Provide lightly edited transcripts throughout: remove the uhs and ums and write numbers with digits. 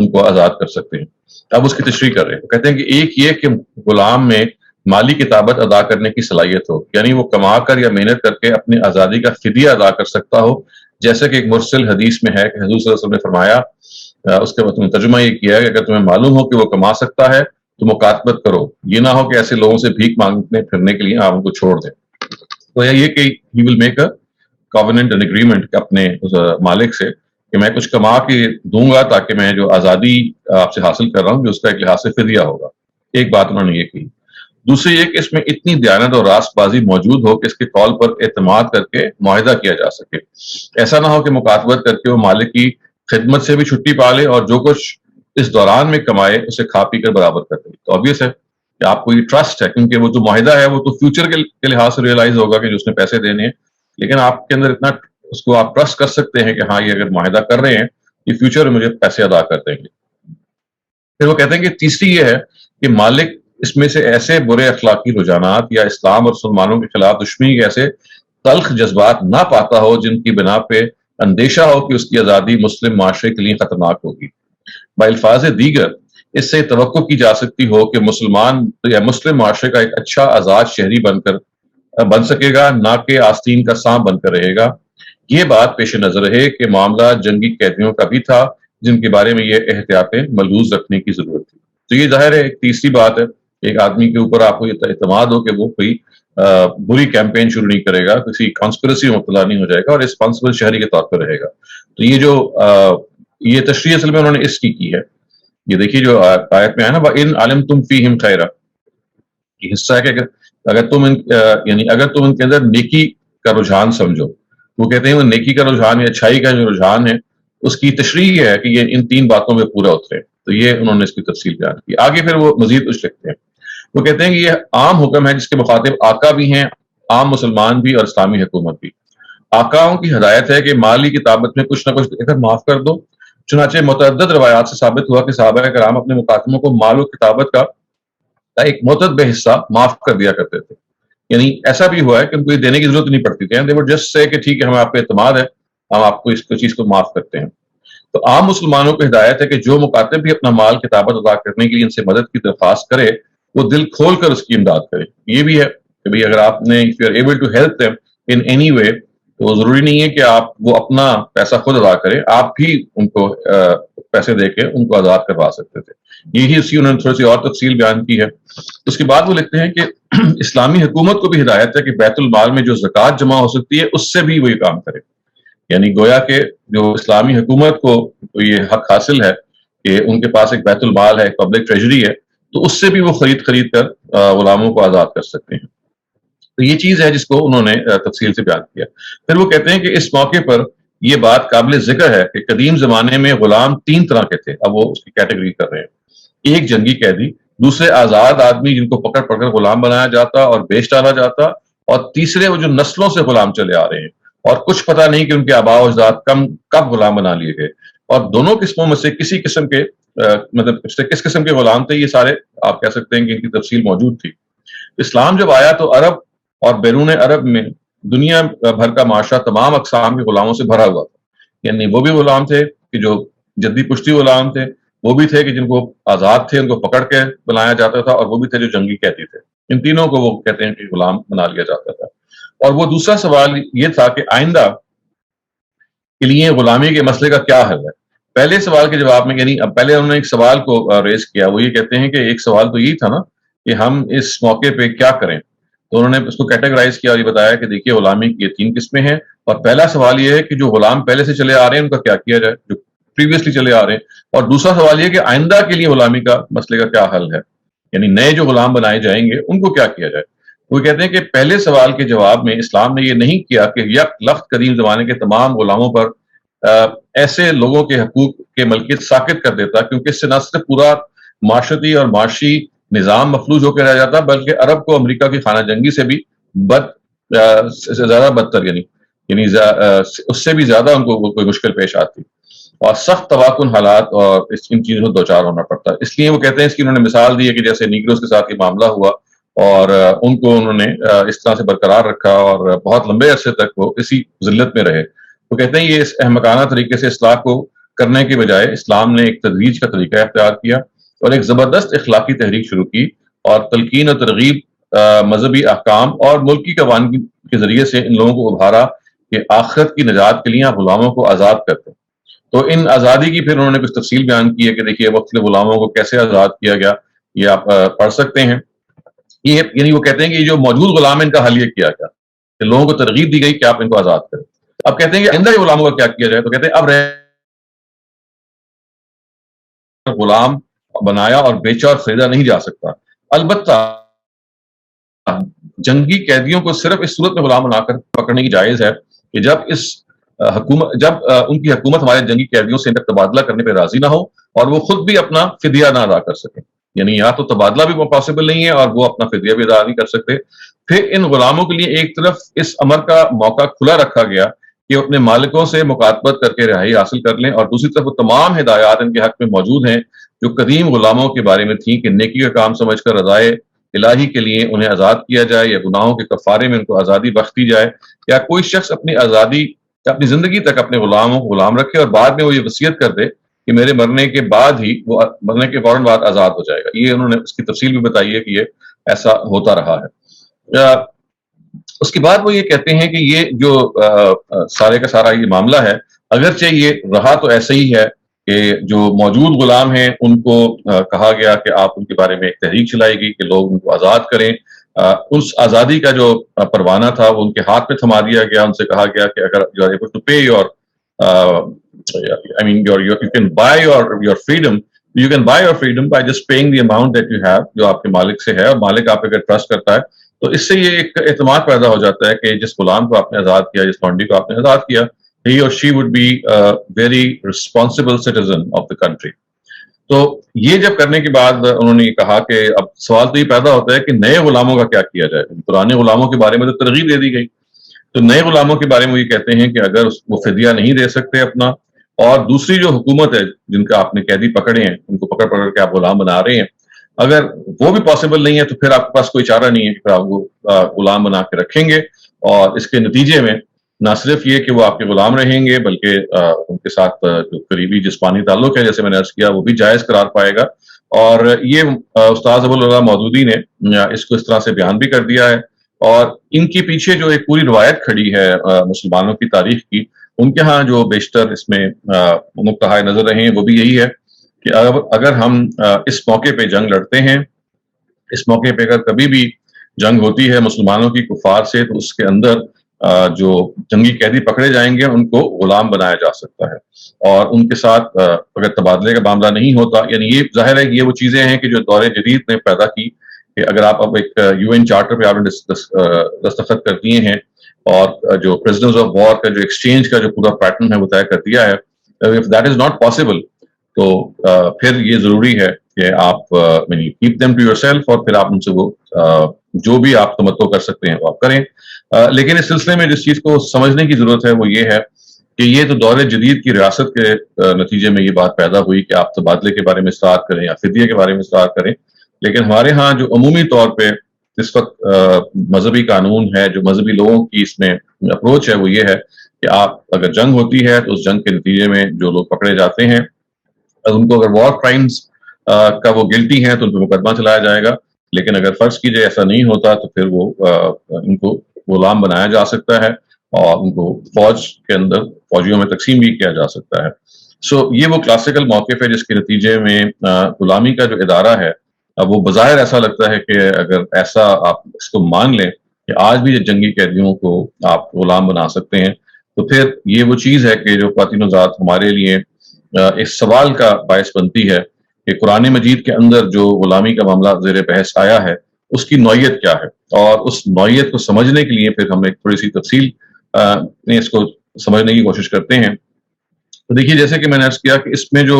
ان کو آزاد کر سکتے ہیں. اب اس کی تشریح کر رہے ہیں. کہتے ہیں کہ ایک یہ کہ غلام میں مالی کتابت ادا کرنے کی صلاحیت ہو، یعنی وہ کما کر یا محنت کر کے اپنی آزادی کا فدیہ ادا کر سکتا ہو، جیسے کہ ایک مرسل حدیث میں ہے کہ حضور صلی اللہ علیہ وسلم نے فرمایا، اس کا ترجمہ یہ کیا ہے کہ اگر تمہیں معلوم ہو کہ وہ کما سکتا ہے تو مکاتبت کرو، یہ نہ ہو کہ ایسے لوگوں سے بھیک مانگنے پھرنے کے لیے آپ ان کو چھوڑ دیں. تو یہ کہ ہی will make a covenant and agreement اپنے مالک سے کہ میں کچھ کما کے دوں گا تاکہ میں جو آزادی آپ سے حاصل کر رہا ہوں کہ اس کا ایک لحاظ سے فدیہ ہوگا. ایک بات انہوں نے یہ کی. دوسری یہ کہ اس میں اتنی دیانت اور راست بازی موجود ہو کہ اس کے قول پر اعتماد کر کے معاہدہ کیا جا سکے. ایسا نہ ہو کہ مکاتبت کر کے وہ مالک کی خدمت سے بھی چھٹی پا لے اور جو کچھ اس دوران میں کمائے اسے کھا پی کر برابر کر دے. تو obvious ہے کہ آپ کو یہ ٹرسٹ ہے، کیونکہ وہ جو معاہدہ ہے وہ تو فیوچر کے لحاظ سے ریئلائز ہوگا کہ جو اس نے پیسے دینے ہیں، لیکن آپ کے اندر اتنا اس کو آپ ٹرسٹ کر سکتے ہیں کہ ہاں یہ اگر معاہدہ کر رہے ہیں یہ فیوچر میں مجھے پیسے ادا کر دیں گے. پھر وہ کہتے ہیں کہ تیسری یہ ہے کہ مالک اس میں سے ایسے برے اخلاقی رجحانات یا اسلام اور مسلمانوں کے خلاف دشمنی کے ایسے تلخ جذبات نہ پاتا ہو جن کی بنا پہ اندیشہ ہو کہ اس کی آزادی مسلم معاشرے کے لیے خطرناک ہوگی. بالفاظ دیگر اس سے توقع کی جا سکتی ہو کہ مسلمان یا مسلم معاشرے کا ایک اچھا آزاد شہری بن سکے گا، نہ کہ آستین کا سانپ بن کر رہے گا. یہ بات پیش نظر رہے کہ معاملہ جنگی قیدیوں کا بھی تھا جن کے بارے میں یہ احتیاطیں ملحوظ رکھنے کی ضرورت تھی. تو یہ ظاہر ہے ایک تیسری بات ہے، ایک آدمی کے اوپر آپ کو یہ اعتماد ہو کہ وہ کوئی بری کیمپین شروع نہیں کرے گا، کسی کانسپریسی میں مبتلا نہیں ہو جائے گا اور ریسپانسبل شہری کے طور پر رہے گا. تو یہ جو یہ تشریح اصل میں انہوں نے اس کی ہے. یہ دیکھیے جو آیت میں ہے نا، وَإِنْ عَلِمْتُمْ فِيهِمْ خَيْرًا، یہ حصہ ہے کہ اگر تم ان کے اندر نیکی کا رجحان سمجھو. وہ کہتے ہیں وہ نیکی کا رجحان یا اچھائی کا جو رجحان ہے اس کی تشریح یہ ہے کہ یہ ان تین باتوں میں پورا اترے. تو یہ انہوں نے اس کی تفصیل بیان کی. آگے پھر وہ مزید کچھ لکھتے ہیں. وہ کہتے ہیں کہ یہ عام حکم ہے جس کے مخاطب آقا بھی ہیں، عام مسلمان بھی اور اسلامی حکومت بھی. آقاؤں کی ہدایت ہے کہ مالی کتابت میں کچھ نہ کچھ دے کر معاف کر دو. چنانچہ متعدد روایات سے ثابت ہوا کہ صحابہ کرام اپنے مکاتبوں کو مال و کتابت کا ایک متعدد حصہ معاف کر دیا کرتے تھے. یعنی ایسا بھی ہوا ہے کہ ان کو یہ دینے کی ضرورت نہیں پڑتی تھی. they would just say کہ ٹھیک ہے، ہمیں آپ پہ اعتماد ہے، ہم آپ کو اس چیز کو معاف کرتے ہیں. تو عام مسلمانوں کو ہدایت ہے کہ جو مکاتب بھی اپنا مال کتابت ادا کرنے کے لیے ان سے مدد کی درخواست کرے وہ دل کھول کر اس کی امداد کرے. یہ بھی ہے کہ بھئی اگر آپ نے if you are able to help them in any way تو ضروری نہیں ہے کہ آپ وہ اپنا پیسہ خود ادا کریں، آپ بھی ان کو پیسے دے کے ان کو آزاد کروا سکتے تھے. یہی اسی انہوں نے تھوڑی سی اور تفصیل بیان کی ہے. اس کے بعد وہ لکھتے ہیں کہ اسلامی حکومت کو بھی ہدایت ہے کہ بیت المال میں جو زکوٰۃ جمع ہو سکتی ہے اس سے بھی وہی کام کرے. یعنی گویا کہ جو اسلامی حکومت کو یہ حق حاصل ہے کہ ان کے پاس ایک بیت المال ہے، ایک پبلک ٹریجری ہے، تو اس سے بھی وہ خرید کر غلاموں کو آزاد کر سکتے ہیں. تو یہ چیز ہے جس کو انہوں نے تفصیل سے بیان کیا. پھر وہ کہتے ہیں کہ اس موقع پر یہ بات قابل ذکر ہے کہ قدیم زمانے میں غلام تین طرح کے تھے. اب وہ اس کی کیٹیگری کر رہے ہیں. ایک جنگی قیدی، دوسرے آزاد آدمی جن کو پکڑ کر غلام بنایا جاتا اور بیچ ڈالا جاتا، اور تیسرے وہ جو نسلوں سے غلام چلے آ رہے ہیں اور کچھ پتہ نہیں کہ ان کے آباء و اجداد کب غلام بنا لیے گئے. اور دونوں قسموں میں سے کسی قسم کے کس قسم کے غلام تھے، یہ سارے آپ کہہ سکتے ہیں کہ ان کی تفصیل موجود تھی. اسلام جب آیا تو عرب اور بیرون عرب میں دنیا بھر کا معاشرہ تمام اقسام کے غلاموں سے بھرا ہوا تھا. یعنی وہ بھی غلام تھے کہ جو جدی پشتی غلام تھے، وہ بھی تھے کہ جن کو آزاد تھے ان کو پکڑ کے بنایا جاتا تھا، اور وہ بھی تھے جو جنگی قیدی تھے. ان تینوں کو وہ کہتے ہیں کہ غلام بنا لیا جاتا تھا. اور وہ دوسرا سوال یہ تھا کہ آئندہ کے لیے غلامی کے مسئلے کا کیا حل ہے. پہلے سوال کے جواب میں یعنی پہلے انہوں نے ایک سوال کو ریز کیا. وہ یہ کہتے ہیں کہ ایک سوال تو یہی تھا نا کہ ہم اس موقع پہ کیا کریں. تو انہوں نے اس کو کیٹیگرائز کیا اور یہ بتایا کہ دیکھیے غلامی کی یہ تین قسمیں ہیں. اور پہلا سوال یہ ہے کہ جو غلام پہلے سے چلے آ رہے ہیں ان کا کیا کیا جائے، جو پریویسلی چلے آ رہے ہیں. اور دوسرا سوال یہ کہ آئندہ کے لیے غلامی کا مسئلے کا کیا حل ہے، یعنی نئے جو غلام بنائے جائیں گے ان کو کیا کیا جائے. وہ کہتے ہیں کہ پہلے سوال کے جواب میں اسلام نے یہ نہیں کیا کہ یک لخت قدیم زمانے کے تمام غلاموں پر ایسے لوگوں کے حقوق کے ملکیت ساقط کر دیتا، کیونکہ اس سے نہ صرف پورا معاشرتی اور معاشی نظام مفلوج ہو کے رہ جاتا بلکہ عرب کو امریکہ کی خانہ جنگی سے بھی زیادہ بدتر یعنی اس سے بھی زیادہ ان کو کوئی مشکل پیش آتی اور سخت تواکن حالات اور ان چیزوں سے دوچار ہونا پڑتا. اس لیے وہ کہتے ہیں اس کی انہوں نے مثال دی ہے کہ جیسے نیگروز کے ساتھ یہ معاملہ ہوا اور ان کو انہوں نے اس طرح سے برقرار رکھا اور بہت لمبے عرصے تک وہ اسی ذلت میں رہے. وہ کہتے ہیں یہ اس احمقانہ طریقے سے اصلاح کو کرنے کے بجائے اسلام نے ایک تدریج کا طریقہ اختیار کیا اور ایک زبردست اخلاقی تحریک شروع کی اور تلقین و ترغیب مذہبی احکام اور ملکی قوانین کے ذریعے سے ان لوگوں کو ابھارا کہ آخرت کی نجات کے لیے آپ غلاموں کو آزاد کرتے ہیں۔ تو ان آزادی کی پھر انہوں نے کچھ تفصیل بیان کی ہے کہ دیکھیے مختلف غلاموں کو کیسے آزاد کیا گیا، یہ آپ پڑھ سکتے ہیں۔ یہ یعنی وہ کہتے ہیں کہ یہ جو موجود غلام ہیں ان کا حل یہ کیا گیا کہ لوگوں کو ترغیب دی گئی کہ آپ ان کو آزاد کریں۔ اب کہتے ہیں کہ آئندہ کے غلاموں کا کیا کیا جائے، تو کہتے ہیں اب غلام بنایا اور بیچا اور خریدا نہیں جا سکتا، البتہ جنگی قیدیوں کو صرف اس صورت میں غلام بنا کر پکڑنے کی جائز ہے کہ جب ان کی حکومت ہمارے جنگی قیدیوں سے ان کا تبادلہ کرنے پہ راضی نہ ہو اور وہ خود بھی اپنا فدیہ نہ ادا کر سکیں، یعنی یا تو تبادلہ بھی پاسبل نہیں ہے اور وہ اپنا فدیہ بھی ادا نہیں کر سکتے۔ پھر ان غلاموں کے لیے ایک طرف اس امر کا موقع کھلا رکھا گیا کہ وہ اپنے مالکوں سے مکاتبت کر کے رہائی حاصل کر لیں، اور دوسری طرف وہ تمام ہدایات ان کے حق میں موجود ہیں جو قدیم غلاموں کے بارے میں تھیں کہ نیکی کا کام سمجھ کر رضائے الہی کے لیے انہیں آزاد کیا جائے یا گناہوں کے کفارے میں ان کو آزادی بخش دی جائے، یا کوئی شخص اپنی زندگی تک اپنے غلاموں کو غلام رکھے اور بعد میں وہ یہ وصیت کر دے کہ میرے مرنے کے بعد ہی وہ مرنے کے فوراً بعد آزاد ہو جائے گا۔ یہ انہوں نے اس کی تفصیل بھی بتائی ہے کہ یہ ایسا ہوتا رہا ہے۔ اس کے بعد وہ یہ کہتے ہیں کہ یہ جو سارے کا سارا یہ معاملہ ہے، اگرچہ یہ رہا تو ایسا ہی ہے کہ جو موجود غلام ہیں ان کو کہا گیا کہ آپ ان کے بارے میں ایک تحریک چلائی گئی کہ لوگ ان کو آزاد کریں۔ اس آزادی کا جو پروانہ تھا وہ ان کے ہاتھ میں تھما دیا گیا، ان سے کہا گیا کہ اگر you are able to pay your you can buy your freedom, you can buy your freedom by just paying the amount that you have، جو آپ کے مالک سے ہے، اور مالک آپ اگر ٹرسٹ کرتا ہے تو اس سے یہ ایک اعتماد پیدا ہو جاتا ہے کہ جس غلام کو آپ نے آزاد کیا، جس لونڈی کو آپ نے آزاد کیا، he or she would be a very responsible citizen of the country۔ تو یہ جب کرنے کے بعد انہوں نے یہ کہا کہ اب سوال تو یہ پیدا ہوتا ہے کہ نئے غلاموں کا کیا کیا جائے۔ پرانے غلاموں کے بارے میں تو ترغیب دے دی گئی، تو نئے غلاموں کے بارے میں یہ کہتے ہیں کہ اگر وہ فدیہ نہیں دے سکتے اپنا، اور دوسری جو حکومت ہے جن کا آپ نے قیدی پکڑے ہیں ان کو پکڑ پکڑ کے آپ غلام بنا رہے ہیں، اگر وہ بھی پاسبل نہیں ہے تو پھر آپ کے پاس کوئی چارہ نہیں ہے کہ آپ وہ غلام بنا کے رکھیں گے، اور اس کے نتیجے میں نہ صرف یہ کہ وہ آپ کے غلام رہیں گے بلکہ ان کے ساتھ جو قریبی جسمانی تعلق ہے جیسے میں نے عرض کیا وہ بھی جائز قرار پائے گا۔ اور یہ استاذ ابوالعلا مودودی نے اس کو اس طرح سے بیان بھی کر دیا ہے، اور ان کے پیچھے جو ایک پوری روایت کھڑی ہے مسلمانوں کی تاریخ کی، ان کے ہاں جو بیشتر اس میں نقطۂ نظر رہے ہیں وہ بھی یہی ہے کہ اگر ہم اس موقع پہ جنگ لڑتے ہیں، اس موقع پہ اگر کبھی بھی جنگ ہوتی ہے مسلمانوں کی کفار سے، تو اس کے اندر جو جنگی قیدی پکڑے جائیں گے ان کو غلام بنایا جا سکتا ہے، اور ان کے ساتھ اگر تبادلے کا معاملہ نہیں ہوتا، یعنی یہ ظاہر ہے کہ یہ وہ چیزیں ہیں کہ جو دور جدید نے پیدا کی کہ اگر آپ اب ایک UN چارٹر پہ آپ نے دستخط کر دیے ہیں اور جو پرزنرز آف وار کا جو ایکسچینج کا جو پورا پیٹرن ہے وہ طے کر دیا ہے، if that is not possible تو پھر یہ ضروری ہے کہ آپ keep them to yourself، اور پھر آپ ان سے وہ جو بھی آپ تمتع کر سکتے ہیں وہ آپ کریں۔ لیکن اس سلسلے میں جس چیز کو سمجھنے کی ضرورت ہے وہ یہ ہے کہ یہ تو دور جدید کی ریاست کے نتیجے میں یہ بات پیدا ہوئی کہ آپ تبادلے کے بارے میں اصرار کریں یا فدیے کے بارے میں اصرار کریں، لیکن ہمارے ہاں جو عمومی طور پہ اس وقت مذہبی قانون ہے، جو مذہبی لوگوں کی اس میں اپروچ ہے وہ یہ ہے کہ آپ اگر جنگ ہوتی ہے تو اس جنگ کے نتیجے میں جو لوگ پکڑے جاتے ہیں ان کو اگر وار کرائمز کا وہ گلٹی ہیں تو ان پہ مقدمہ چلایا جائے گا، لیکن اگر فرض کیجئے ایسا نہیں ہوتا تو پھر وہ ان کو غلام بنایا جا سکتا ہے اور ان کو فوج کے اندر فوجیوں میں تقسیم بھی کیا جا سکتا ہے۔ یہ وہ کلاسیکل موقف ہے جس کے نتیجے میں غلامی کا جو ادارہ ہے وہ بظاہر ایسا لگتا ہے کہ اگر ایسا آپ اس کو مان لیں کہ آج بھی جنگی قیدیوں کو آپ غلام بنا سکتے ہیں، تو پھر یہ وہ چیز ہے کہ جو خواتین و ذات ہمارے لیے اس سوال کا باعث بنتی ہے کہ قرآن مجید کے اندر جو غلامی کا معاملہ زیر بحث آیا ہے اس کی نوعیت کیا ہے، اور اس نوعیت کو سمجھنے کے لیے پھر ہم ایک تھوڑی سی تفصیل اس کو سمجھنے کی کوشش کرتے ہیں۔ تو دیکھیے جیسے کہ میں نے عرض کیا کہ اس میں جو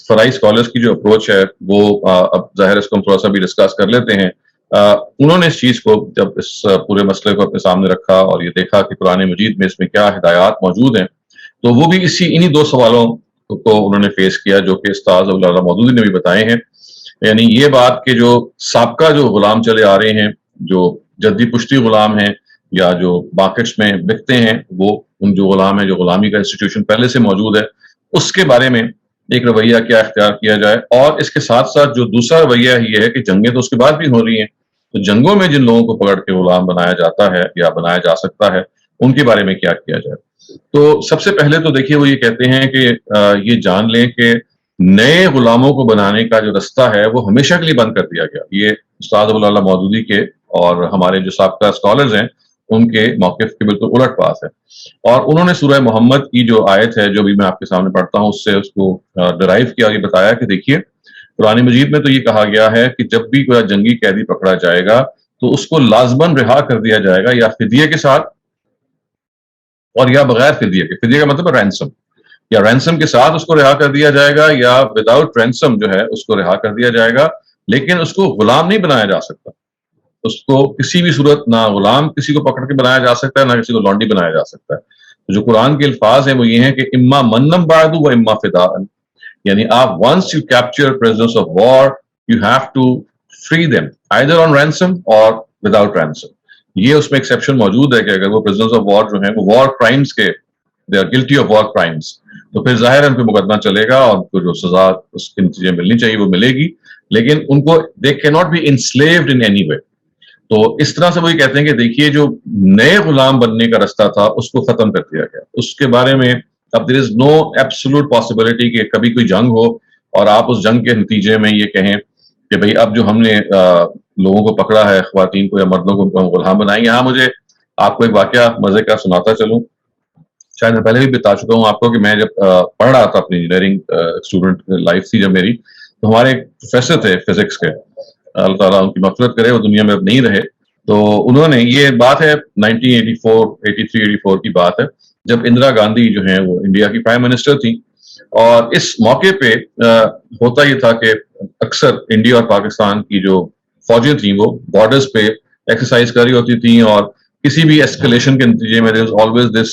فرائی اسکالرس کی جو اپروچ ہے وہ اب ظاہر اس کو ہم تھوڑا سا بھی ڈسکس کر لیتے ہیں۔ انہوں نے اس چیز کو جب اس پورے مسئلے کو اپنے سامنے رکھا اور یہ دیکھا کہ قرآن مجید میں اس میں کیا ہدایات موجود ہیں، تو وہ بھی انہی دو سوالوں کو انہوں نے فیس کیا جو کہ استاذ ابوالعلا مودودی نے بھی بتائے ہیں، یعنی یہ بات کہ جو سابقہ جو غلام چلے آ رہے ہیں، جو جدی پشتی غلام ہیں یا جو مارکیٹس میں بکتے ہیں، وہ ان جو غلام ہیں جو غلامی کا انسٹیٹیوشن پہلے سے موجود ہے، اس کے بارے میں ایک رویہ کیا اختیار کیا جائے، اور اس کے ساتھ ساتھ جو دوسرا رویہ یہ ہے کہ جنگیں تو اس کے بعد بھی ہو رہی ہیں، تو جنگوں میں جن لوگوں کو پکڑ کے غلام بنایا جاتا ہے یا بنایا جا سکتا ہے، ان کے بارے میں کیا کیا جائے۔ تو سب سے پہلے تو دیکھیے وہ یہ کہتے ہیں کہ یہ جان لیں کہ نئے غلاموں کو بنانے کا جو رستہ ہے وہ ہمیشہ کے لیے بند کر دیا گیا۔ یہ استاد ابو اللہ مودودی کے اور ہمارے جو سابقہ اسکالرز ہیں ان کے موقف کے بالکل الٹ پاس ہے، اور انہوں نے سورہ محمد کی جو آیت ہے جو بھی میں آپ کے سامنے پڑھتا ہوں اس سے اس کو ڈرائیو کیا، یہ بتایا کہ دیکھیے قرآن مجید میں تو یہ کہا گیا ہے کہ جب بھی کوئی جنگی قیدی پکڑا جائے گا تو اس کو لازماً رہا کر دیا جائے گا، یا فدیے کے ساتھ اور یا بغیر فدیے کے۔ فدیے کا مطلب ہے رینسم، یا رینسم کے ساتھ اس کو رہا کر دیا جائے گا، یا وداؤٹ رینسم جو ہے اس کو رہا کر دیا جائے گا، لیکن اس کو غلام نہیں بنایا جا سکتا۔ اس کو کسی بھی صورت نہ غلام کسی کو پکڑ کے بنایا جا سکتا ہے، نہ کسی کو لونڈی بنایا جا سکتا ہے۔ جو قرآن کے الفاظ ہیں وہ یہ ہیں کہ اما منم بعد و اما فداء، یعنی آپ once you capture prisoners of war you have to free them either on ransom or without ransom۔ یہ اس میں ایکسیپشن موجود ہے کہ اگر وہ prisoners of war جو ہیں وہ وار کرائمز کے they are guilty of war crimes، تو پھر ظاہر ان پہ مقدمہ چلے گا اور ان کو جو سزا اس کے نتیجے ملنی چاہیے وہ ملے گی، لیکن ان کو they cannot be enslaved in any way۔ تو اس طرح سے وہی کہتے ہیں کہ دیکھیے جو نئے غلام بننے کا رستہ تھا اس کو ختم کر دیا گیا، اس کے بارے میں اب دیر از نو ایبسولوٹ پاسبلٹی کہ کبھی کوئی جنگ ہو اور آپ اس جنگ کے نتیجے میں یہ کہیں کہ بھئی اب جو ہم نے لوگوں کو پکڑا ہے، خواتین کو یا مردوں کو غلام بنائیں گے۔ ہاں، مجھے آپ کو ایک واقعہ مزے کا سناتا چلوں، شاید میں پہلے بھی بتا چکا ہوں آپ کو کہ میں جب پڑھ رہا تھا اپنی انجینئرنگ اسٹوڈنٹ لائف تھی جب میری، تو ہمارے ایک پروفیسر تھے فزکس کے، اللہ تعالیٰ ان کی مغفرت کرے، وہ دنیا میں اب نہیں رہے، تو انہوں نے یہ بات ہے 1984 کی بات ہے، جب اندرا گاندھی جو ہیں وہ انڈیا کی پرائم منسٹر تھی، اور اس موقع پہ ہوتا یہ تھا کہ اکثر انڈیا اور پاکستان کی جو فوجیں تھیں وہ بارڈرز پہ ایکسرسائز کر رہی ہوتی تھیں، اور کسی بھی ایسکلیشن کے نتیجے میں there is always this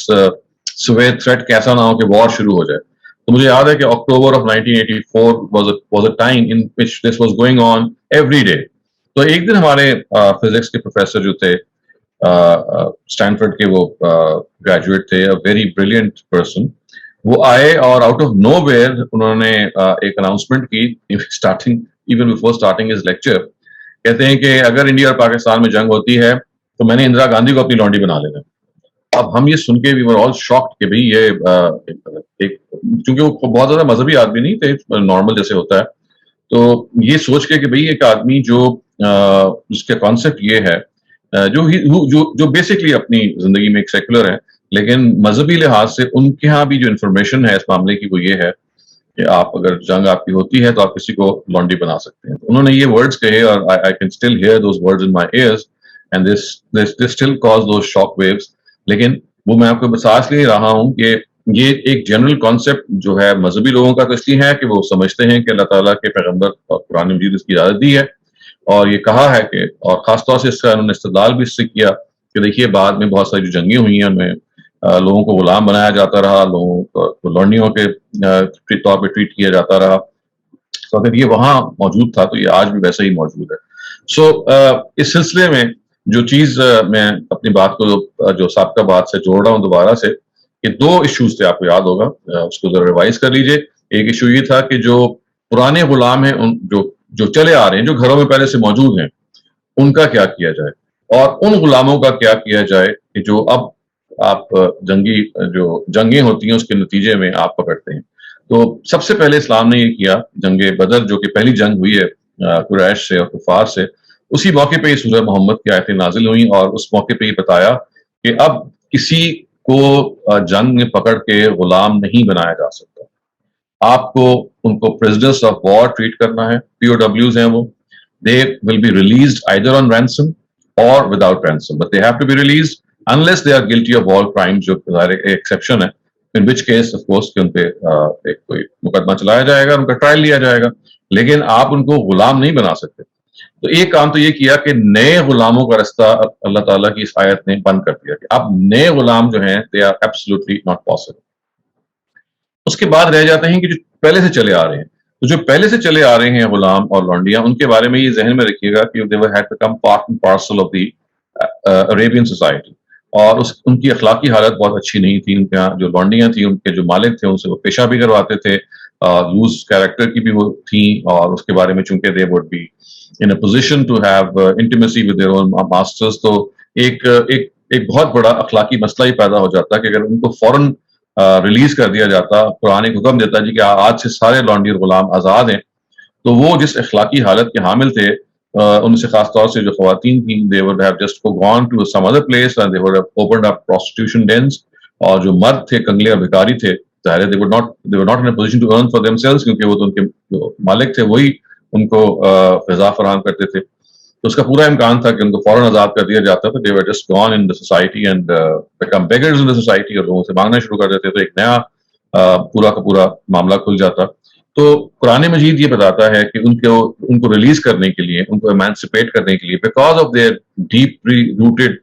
severe threat کہ ایسا نہ ہو کہ وار شروع ہو جائے۔ تو مجھے یاد ہے کہ اکتوبر of 1984 was a time in which this was going on every day۔ تو ایک دن ہمارے فزکس کے پروفیسر جو تھے اسٹینفورڈ کے، وہ گریجویٹ تھے، ویری بریلینٹ پرسن، وہ آئے اور آؤٹ آف نو ویئر انہوں نے ایک اناؤنسمنٹ کی even before starting his lecture, کہتے ہیں کہ اگر انڈیا اور پاکستان میں جنگ ہوتی ہے تو میں نے اندرا گاندھی کو اپنی لونڈی بنا لینا۔ اب ہم یہ سن کے we were all shocked کہ بھئی یہ ایک، چونکہ وہ بہت زیادہ مذہبی آدمی نہیں تھے، نارمل جیسے ہوتا ہے، تو یہ سوچ کے کہ بھئی ایک آدمی جو جس کا کانسیپٹ یہ ہے جو بیسکلی اپنی زندگی میں ایک سیکولر ہے، لیکن مذہبی لحاظ سے ان کے ہاں بھی جو انفارمیشن ہے اس معاملے کی وہ یہ ہے کہ آپ اگر جنگ آپ کی ہوتی ہے تو آپ کسی کو لونڈی بنا سکتے ہیں۔ انہوں نے یہ ورڈز کہے اور I can still hear those words in my ears and this still cause those shock waves۔ لیکن وہ میں آپ کو بتا اس لیے رہا ہوں کہ یہ ایک جنرل کانسیپٹ جو ہے مذہبی لوگوں کا تو اس لیے ہے کہ وہ سمجھتے ہیں کہ اللہ تعالیٰ کے پیغمبر اور قرآن مجید اس کی اجازت دی ہے، اور یہ کہا ہے کہ، اور خاص طور سے اس کا انہوں نے استدلال بھی اس سے کیا کہ دیکھیے بعد میں بہت ساری جو جنگیں ہوئی ہیں ان میں لوگوں کو غلام بنایا جاتا رہا، لوگوں کو لونڈیوں کے طور پہ ٹریٹ کیا جاتا رہا، تو اگر یہ وہاں موجود تھا تو یہ آج بھی ویسے ہی موجود ہے۔ اس سلسلے میں جو چیز میں اپنی بات کو جو سابقہ بات سے جوڑ رہا ہوں دوبارہ سے، کہ دو ایشوز تھے، آپ کو یاد ہوگا، اس کو ذرا ریوائز کر لیجئے۔ ایک ایشو یہ تھا کہ جو پرانے غلام ہیں، جو چلے آ رہے ہیں، جو گھروں میں پہلے سے موجود ہیں، ان کا کیا کیا جائے، اور ان غلاموں کا کیا کیا جائے کہ جو اب آپ جو جنگیں ہوتی ہیں اس کے نتیجے میں آپ پکڑتے ہیں۔ تو سب سے پہلے اسلام نے یہ کیا، جنگ بدر جو کہ پہلی جنگ ہوئی ہے قریش سے اور کفار سے، اسی موقع پہ یہ سورہ محمد کی آیتیں نازل ہوئیں، اور اس موقع پہ یہ بتایا کہ اب کسی کو جنگ میں پکڑ کے غلام نہیں بنایا جا سکتا، آپ کو ان کو پریزنرز آف وار ٹریٹ کرنا ہے، POWs ہیں وہ، they will be released either on ransom or without ransom, but they have to be released unless they are guilty of all crimes، جو ایکسیپشن ہے، in which case of course کہ ان پہ ایک کوئی مقدمہ چلایا جائے گا، ان کا ٹرائل لیا جائے گا، لیکن آپ ان کو غلام نہیں بنا سکتے۔ تو ایک کام تو یہ کیا کہ نئے غلاموں کا رستہ اللہ تعالیٰ کی اس آیت نے بند کر دیا کہ اب نئے غلام جو ہیں they are absolutely not possible۔ اس کے بعد رہ جاتے ہیں کہ جو پہلے سے چلے آ رہے ہیں، تو جو پہلے سے چلے آ رہے ہیں غلام اور لونڈیاں، ان کے بارے میں یہ ذہن میں رکھیے گا کہ they had become part and parcel of the Arabian society۔ اور ان کی اخلاقی حالت بہت اچھی نہیں تھی. ان کے یہاں جو لونڈیاں تھیں ان کے جو مالک تھے ان سے وہ پیشہ بھی کرواتے تھے, لوز کیریکٹر کی بھی وہ تھیں, اور اس کے بارے میں چونکہ they would be in a position to have intimacy with their own masters, تو ایک بہت بڑا اخلاقی مسئلہ ہی پیدا ہو جاتا کہ اگر ان کو فوراً ریلیز کر دیا جاتا, قرآن ایک حکم دیتا جی کہ آج سے سارے لونڈی اور غلام آزاد ہیں, تو وہ جس اخلاقی حالت کے حامل تھے ان سے خاص طور سے جو خواتین تھیں, they would have just gone to some other place and they would have opened up prostitution dens, اور جو مرد تھے کنگلے اور بھکاری تھے ظاہر ہے they were not in a position to earn for themselves, کیونکہ وہ تو ان کے جو مالک تھے وہی ان کو غذا فراہم کرتے تھے, تو اس کا پورا امکان تھا کہ ان کو فوراً آزاد کر دیا جاتا. تو they were just gone in the society and become beggars in the society, اور لوگوں سے مانگنا شروع کر دیتے, تو ایک نیا پورا کا پورا معاملہ کھل جاتا. تو قرآن مجید یہ بتاتا ہے کہ ان کو ریلیز کرنے کے لیے, ان کو ایمانسپیٹ کرنے کے لیے, because of their deeply rooted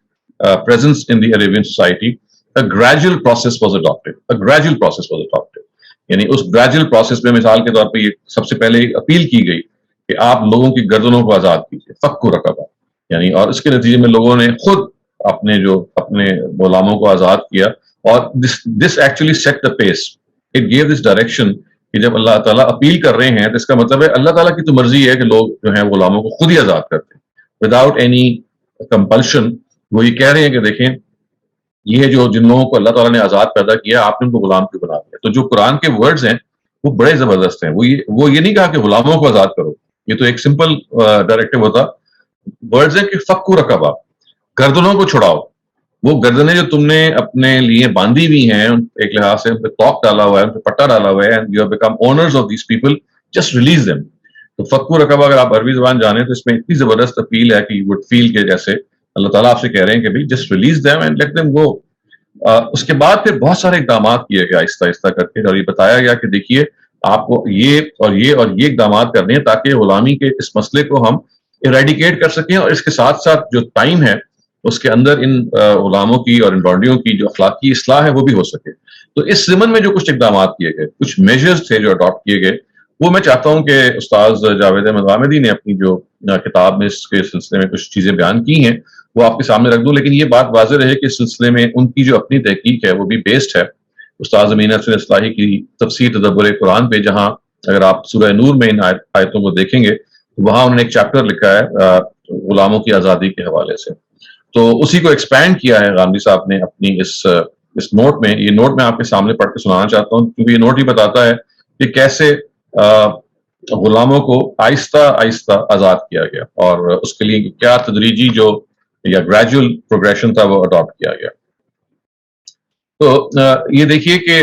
presence in the Arabian society, a gradual process was adopted. یعنی اس gradual process میں مثال کے طور پہ یہ سب سے پہلے اپیل کی گئی کہ آپ لوگوں کی گردنوں کو آزاد کیجیے, فک رقبہ, یعنی, اور اس کے نتیجے میں لوگوں نے خود اپنے غلاموں کو آزاد کیا, اور this actually set the pace, it gave this direction کہ جب اللہ تعالیٰ اپیل کر رہے ہیں تو اس کا مطلب ہے اللہ تعالیٰ کی تو مرضی ہے کہ لوگ جو ہیں غلاموں کو خود ہی آزاد کرتے ہیں وداؤٹ اینی کمپلشن. وہ یہ کہہ رہے ہیں کہ دیکھیں یہ جو جن لوگوں کو اللہ تعالیٰ نے آزاد پیدا کیا آپ نے ان کو غلام کیوں بنا دیا. تو جو قرآن کے ورڈز ہیں وہ بڑے زبردست ہیں. وہ یہ نہیں کہا کہ غلاموں کو آزاد کرو, یہ تو ایک سمپل ڈائریکٹو ہوتا. ورڈز ہیں کہ فکو رقبہ, گردنوں کو چھڑاؤ. وہ گردنیں جو تم نے اپنے لیے باندھی ہوئی ہیں ایک لحاظ سے, ان پہ توق ڈالا ہوا ہے, ان پہ پٹا ڈالا ہوا ہے, and you have become owners of these people, just release them. تو فکو رقبہ اگر آپ عربی زبان جانیں تو اس میں اتنی زبردست اپیل ہے کہ یو وڈ فیل کہ جیسے اللہ تعالیٰ آپ سے کہہ رہے ہیں کہ بھائی just release them and let them go. اس کے بعد پھر بہت سارے اقدامات کیے گئے آہستہ آہستہ کر کے, اور یہ بتایا گیا کہ دیکھیے آپ کو یہ اور یہ اور یہ اقدامات کرنے ہیں تاکہ غلامی کے اس مسئلے کو ہم ایریڈیکیٹ کر سکیں, اور اس کے ساتھ ساتھ جو ٹائم ہے اس کے اندر ان غلاموں کی اور ان لونڈیوں کی جو اخلاقی اصلاح ہے وہ بھی ہو سکے. تو اس ضمن میں جو کچھ اقدامات کیے گئے, کچھ میجرز تھے جو اڈاپٹ کیے گئے, وہ میں چاہتا ہوں کہ استاذ جاوید احمد غامدی نے اپنی جو کتاب میں اس کے سلسلے میں کچھ چیزیں بیان کی ہیں وہ آپ کے سامنے رکھ دوں. لیکن یہ بات واضح رہے کہ اس سلسلے میں ان کی جو اپنی تحقیق ہے وہ بھی بیسڈ ہے استاذ امین حسن اصلاحی کی تفسیر تدبر قرآن پہ, جہاں اگر آپ سورہ نور میں ان آیتوں کو دیکھیں گے تو وہاں انہوں نے ایک چیپٹر لکھا ہے غلاموں کی آزادی کے حوالے سے. تو اسی کو ایکسپینڈ کیا ہے غامدی صاحب نے اپنی اس نوٹ میں. یہ نوٹ میں آپ کے سامنے پڑھ کے سنانا چاہتا ہوں, کیونکہ یہ نوٹ ہی بتاتا ہے کہ کیسے غلاموں کو آہستہ آہستہ آزاد کیا گیا, اور اس کے لیے کیا تدریجی جو یا گریجول پروگریشن تھا وہ اڈاپٹ کیا گیا. تو یہ دیکھیے کہ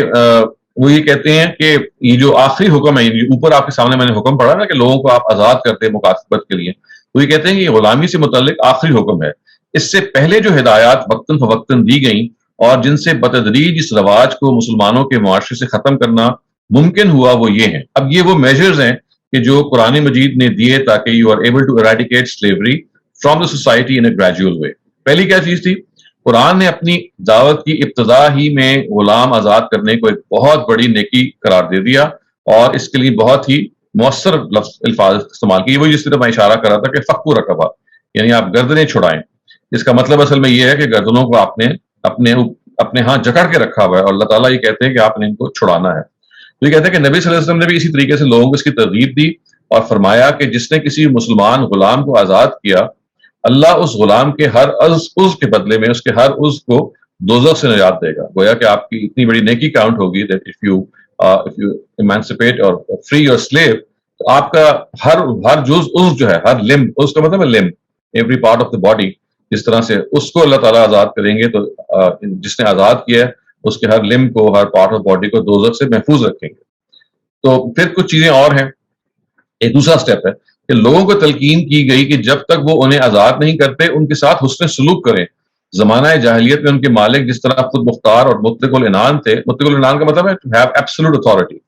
وہ یہ کہتے ہیں کہ یہ جو آخری حکم ہے, اوپر آپ کے سامنے میں نے حکم پڑھا نا کہ لوگوں کو آپ آزاد کرتے مکاتبت کے لیے, تو یہ کہتے ہیں کہ یہ غلامی سے متعلق آخری حکم ہے. اس سے پہلے جو ہدایات وقتاً فوقتاً دی گئیں اور جن سے بتدریج اس رواج کو مسلمانوں کے معاشرے سے ختم کرنا ممکن ہوا وہ یہ ہیں. اب یہ وہ میجرز ہیں کہ جو قرآن مجید نے دیے تاکہ you are able to eradicate slavery from the society in a gradual way. پہلی کیا چیز تھی, قرآن نے اپنی دعوت کی ابتدا ہی میں غلام آزاد کرنے کو ایک بہت بڑی نیکی قرار دے دیا, اور اس کے لیے بہت ہی مؤثر الفاظ استعمال کیے. وہ جس طرح میں اشارہ کر رہا تھا کہ فکو رقبہ, یعنی آپ گردنیں چھڑائیں. اس کا مطلب اصل میں یہ ہے کہ گردنوں کو آپ نے اپنے ہاں جکڑ کے رکھا ہوا ہے, اور اللہ تعالیٰ یہ کہتے ہیں کہ آپ نے ان کو چھڑانا ہے. تو یہ کہتے ہیں کہ نبی صلی اللہ علیہ وسلم نے بھی اسی طریقے سے لوگوں کو اس کی ترغیب دی اور فرمایا کہ جس نے کسی مسلمان غلام کو آزاد کیا, اللہ اس غلام کے ہر عضو کے بدلے میں اس کے ہر عضو کو دوزخ سے نجات دے گا. گویا کہ آپ کی اتنی بڑی نیکی کاؤنٹ ہوگی that if you emancipate or free your slave, تو آپ کا ہر عضو جو ہے, ہر لمب, اس کا مطلب ہے لمب, every part of the body, جس طرح سے اس کو اللہ تعالیٰ آزاد کریں گے تو جس نے آزاد کیا ہے اس کے ہر لمب کو, ہر پارٹ آف باڈی کو دوزخ سے محفوظ رکھیں گے. تو پھر کچھ چیزیں اور ہیں. ایک دوسرا سٹیپ ہے کہ لوگوں کو تلقین کی گئی کہ جب تک وہ انہیں آزاد نہیں کرتے ان کے ساتھ حسن سلوک کریں. زمانہ جاہلیت میں ان کے مالک جس طرح خود مختار اور مطلق العنان تھے, مطلق العنان کا مطلب ہے to have absolute authority,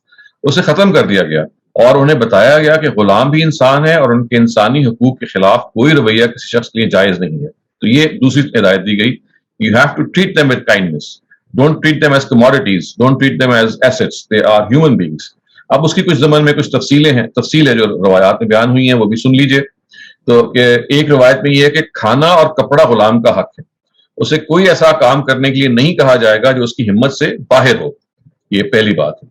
اسے ختم کر دیا گیا اور انہیں بتایا گیا کہ غلام بھی انسان ہے اور ان کے انسانی حقوق کے خلاف کوئی رویہ کسی شخص کے لیے جائز نہیں ہے. تو یہ دوسری ہدایت دی گئی, you have to treat them with kindness, don't treat them as commodities, don't treat them as assets, they are human beings. اب اس کی کچھ زمن میں کچھ تفصیل ہے جو روایات میں بیان ہوئی ہیں, وہ بھی سن لیجئے. تو کہ ایک روایت میں یہ ہے کہ کھانا اور کپڑا غلام کا حق ہے, اسے کوئی ایسا کام کرنے کے لیے نہیں کہا جائے گا جو اس کی ہمت سے باہر ہو. یہ پہلی بات ہے.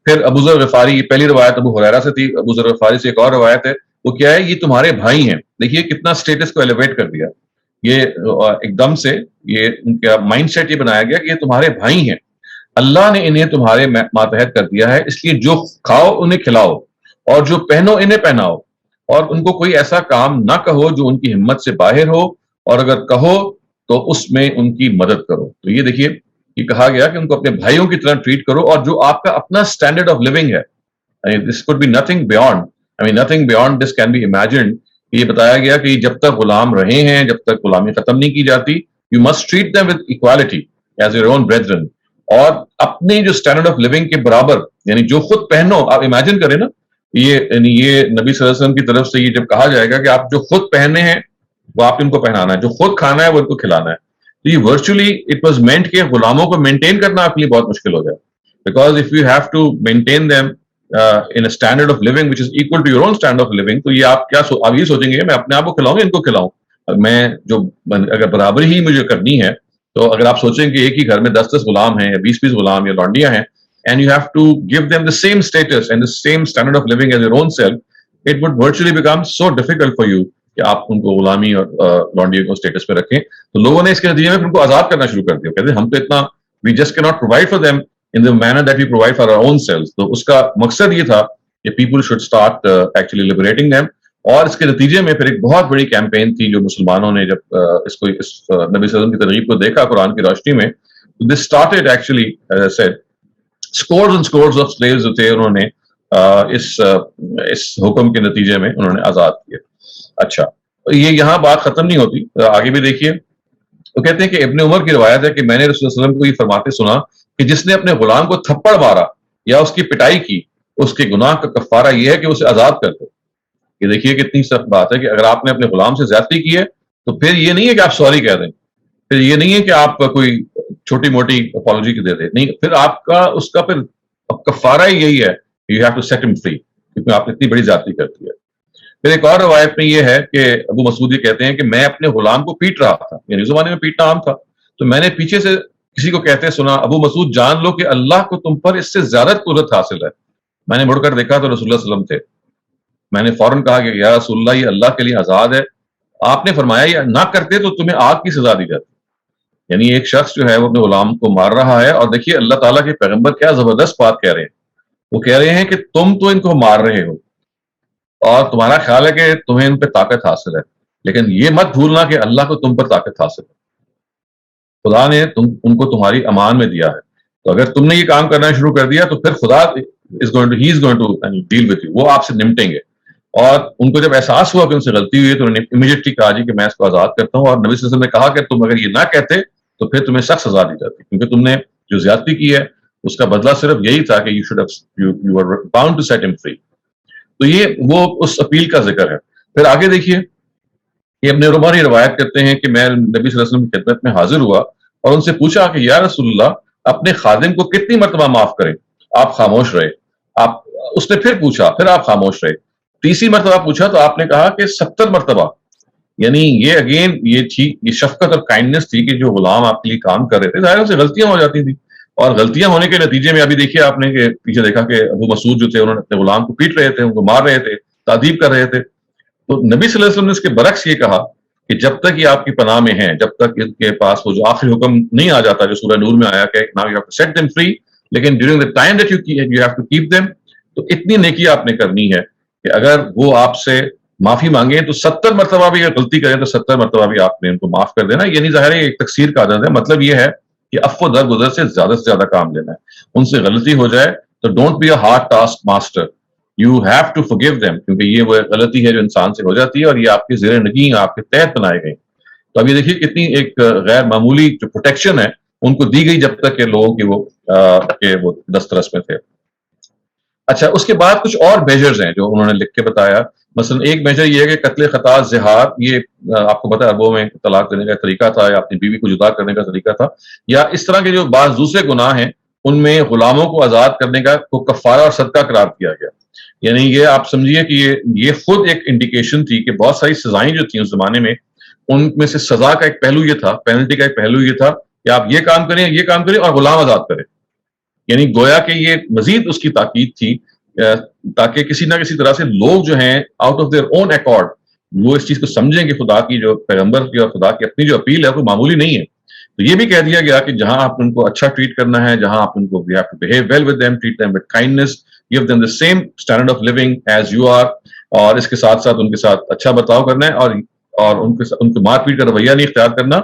پھر ابو ذر غفاری، یہ پہلی روایت ابو ہریرہ سے تھی. ابو ذر غفاری سے ایک اور روایت ہے، وہ کیا ہے، یہ تمہارے بھائی ہیں. دیکھیے کتنا سٹیٹس کو ایلیویٹ کر دیا. یہ ایک دم سے یہ ان کا مائنڈ سیٹ یہ بنایا گیا کہ یہ تمہارے بھائی ہیں، اللہ نے انہیں تمہارے ماتحت کر دیا ہے، اس لیے جو کھاؤ انہیں کھلاؤ اور جو پہنو انہیں پہناؤ، اور ان کو کوئی ایسا کام نہ کہو جو ان کی ہمت سے باہر ہو، اور اگر کہو تو اس میں ان کی مدد کرو. تو یہ دیکھیے یہ کہا گیا کہ ان کو اپنے بھائیوں کی طرح ٹریٹ کرو، اور جو آپ کا اپنا اسٹینڈرڈ آف لیونگ ہے، this could be nothing beyond, nothing beyond this can be imagined. یہ بتایا گیا کہ جب تک غلام رہے ہیں، جب تک غلامی ختم نہیں کی جاتی، you must treat them with equality as your own brethren, اور اپنے جو اسٹینڈرڈ آف لیونگ کے برابر، یعنی جو خود پہنو. آپ امیجن کریں نا، یہ نبی صلی اللہ علیہ وسلم کی طرف سے یہ جب کہا جائے گا کہ آپ جو خود پہنے ہیں وہ آپ ان کو پہنانا ہے، جو خود کھانا ہے وہ ان کو کھلانا ہے. تو یہ ورچولی اٹ واز مینٹ کہ غلاموں کو مینٹین کرنا آپ کے لیے بہت مشکل ہو جائے، because if you have to maintain them in standard of living which is equal to your own standard of living, تو یہ آپ کیا آپ یہ سوچیں گے میں اپنے آپ کو کھلاؤں ان کو کھلاؤں. میں جو اگر برابری ہی مجھے کرنی ہے، تو اگر آپ سوچیں کہ ایک ہی گھر میں 10 غلام ہیں یا 20 غلام یا لانڈیاں ہیں، and you have to give them the same status and the same standard of living as your own self, it would virtually become so difficult for you کہ آپ ان کو غلامی اور لانڈی کو اسٹیٹس پہ رکھیں. تو لوگوں نے اس کے نتیجے میں ان کو آزاد کرنا شروع کر دیا. کہتے ہیں ہم تو اتنا we just cannot provide for them in the manner that we provide for our own selves. تو اس کا مقصد یہ تھا کہ people should start actually liberating them. اور اس کے نتیجے میں پھر ایک بہت بڑی کیمپین تھی جو مسلمانوں نے جب اس کو نبی صلی اللہ علیہ وسلم کی ترغیب کو دیکھا قرآن کی روشنی میں، this started actually as I said scores and scores of slaves جو تھے انہوں نے اس حکم کے نتیجے میں انہوں نے آزاد کیے. اچھا، یہ یہاں بات ختم نہیں ہوتی، آگے بھی دیکھیے. وہ کہتے ہیں کہ ابن عمر کی روایت ہے کہ میں نے رسول اللہ علیہ وسلم کو یہ فرماتے سنا کہ جس نے اپنے غلام کو تھپڑ مارا یا اس کی پٹائی کی، اس کے گناہ کا کفارہ یہ ہے کہ اسے آزاد کر دو. یہ دیکھیے کتنی سخت بات ہے کہ اگر آپ نے اپنے غلام سے زیادتی کی ہے تو پھر یہ نہیں ہے کہ آپ سوری کہہ دیں، پھر یہ نہیں ہے کہ آپ کوئی چھوٹی موٹی اپالوجی دے دیں، نہیں، پھر آپ کا اس کا پھر کفارہ ہی یہی ہے، یو ہیو ٹو سیٹ ہم فری، کیونکہ آپ نے اتنی بڑی زیادتی کر دی ہے. پھر ایک اور روایت میں یہ ہے کہ ابو مسعود یہ کہتے ہیں کہ میں اپنے غلام کو پیٹ رہا تھا، یعنی زمانے میں پیٹنا عام تھا، تو میں نے پیچھے سے کسی کو کہتے سنا ابو مسعود جان لو کہ اللہ کو تم پر اس سے زیادہ قدرت حاصل ہے. میں نے مڑ کر دیکھا تو رسول اللہ صلی اللہ علیہ وسلم تھے. میں نے فوراً کہا کہ یا رسول اللہ یہ اللہ کے لیے آزاد ہے. آپ نے فرمایا یہ نہ کرتے تو تمہیں آگ کی سزا دی جاتی. یعنی ایک شخص جو ہے وہ اپنے غلام کو مار رہا ہے، اور دیکھیے اللہ تعالیٰ کے پیغمبر کیا زبردست بات کہہ رہے ہیں. وہ کہہ رہے ہیں کہ تم تو ان کو مار رہے ہو اور تمہارا خیال ہے کہ تمہیں ان پہ طاقت حاصل ہے، لیکن یہ مت بھولنا کہ اللہ کو تم پر طاقت حاصل ہے. خدا نے ان کو تمہاری امان میں دیا ہے، تو اگر تم نے یہ کام کرنا شروع کر دیا تو پھر خدا he is going to deal with you، وہ آپ سے نمٹیں گے. اور ان کو جب احساس ہوا کہ ان سے غلطی ہوئی ہے تو انہوں نے امیڈیٹلی کہا جی کہ میں اس کو آزاد کرتا ہوں. اور نبی صلی اللہ علیہ وسلم نے کہا کہ تم اگر یہ نہ کہتے تو پھر تمہیں سخت سزا دی جاتی، کیونکہ تم نے جو زیادتی کی ہے اس کا بدلہ صرف یہی تھا کہ you are bound to set him free. تو یہ وہ اس اپیل کا ذکر ہے. پھر آگے دیکھیے یہ ابن عمر یہ روایت کرتے ہیں کہ میں نبی صلی اللہ علیہ وسلم کی خدمت میں حاضر ہوا اور ان سے پوچھا کہ یا رسول اللہ اپنے خادم کو کتنی مرتبہ معاف کریں؟ آپ خاموش رہے. اس نے پھر پوچھا، پھر آپ خاموش رہے. تیسری مرتبہ پوچھا تو آپ نے کہا کہ 70 مرتبہ. یعنی یہ اگین یہ تھی، یہ شفقت اور کائنڈنس تھی کہ جو غلام آپ کے لیے کام کر رہے تھے، ظاہر سے غلطیاں ہو جاتی تھیں، اور غلطیاں ہونے کے نتیجے میں ابھی دیکھیے آپ نے کہ پیچھے دیکھا کہ ابو مسعود جو تھے انہوں نے اپنے غلام کو پیٹ رہے تھے، ان کو مار رہے تھے، تعذیب کر رہے تھے. تو نبی صلی اللہ علیہ وسلم نے اس کے برعکس یہ کہا کہ جب تک یہ آپ کی پناہ میں ہیں، جب تک ان کے پاس وہ جو آخری حکم نہیں آ جاتا جو سورہ نور میں آیا کہ now you have to set them free، لیکن during the time that you have to keep them، تو اتنی نیکی آپ نے کرنی ہے کہ اگر وہ آپ سے معافی مانگیں تو 70 مرتبہ بھی اگر غلطی کریں تو 70 مرتبہ بھی آپ نے ان کو معاف کر دینا. یعنی ظاہر ہے ایک تقصیر کا عدد ہے، مطلب یہ ہے کہ عفو درگزر سے زیادہ کام لینا ہے. ان سے غلطی ہو جائے تو don't be a hard task master, you have to forgive them، کیونکہ یہ وہ غلطی ہے جو انسان سے ہو جاتی ہے اور یہ آپ کے زیر نگین آپ کے تحت بنائے گئے. تو اب یہ دیکھیے کتنی ایک غیر معمولی جو پروٹیکشن ہے ان کو دی گئی جب تک کہ لوگوں کی وہ دسترس میں تھے. اچھا، اس کے بعد کچھ اور میجرز ہیں جو انہوں نے لکھ کے بتایا. مثلا ایک میجر یہ ہے کہ قتل خطا زہار، یہ آپ کو پتا ہے عربوں میں طلاق دینے کا طریقہ تھا یا اپنی بیوی کو جدا کرنے کا طریقہ تھا، یا اس طرح کے جو بعض دوسرے گناہ ہیں ان میں غلاموں کو آزاد کرنے کا کو کفارہ اور صدقہ قرار کیا گیا. یعنی یہ آپ سمجھیے کہ یہ خود ایک انڈیکیشن تھی کہ بہت ساری سزائیں جو تھیں اس زمانے میں ان میں سے سزا کا ایک پہلو یہ تھا، پینلٹی کا ایک پہلو یہ تھا کہ آپ یہ کام کریں اور غلام آزاد کریں. یعنی گویا کہ یہ مزید اس کی تاکید تھی تاکہ کسی نہ کسی طرح سے لوگ جو ہیں out of their own accord وہ اس چیز کو سمجھیں کہ خدا کی جو پیغمبر کی اور خدا کی اپنی جو اپیل ہے وہ معمولی نہیں ہے. تو یہ بھی کہہ دیا گیا کہ جہاں آپ ان کو اچھا ٹریٹ کرنا ہے، جہاں آپ ان کو you have to behave well with them, treat them with kindness, give them the same standard of living as you are، اور اس کے ساتھ ساتھ ان کے ساتھ اچھا برتاؤ کرنا ہے اور ان کو مار پیٹ کا رویہ نہیں اختیار کرنا.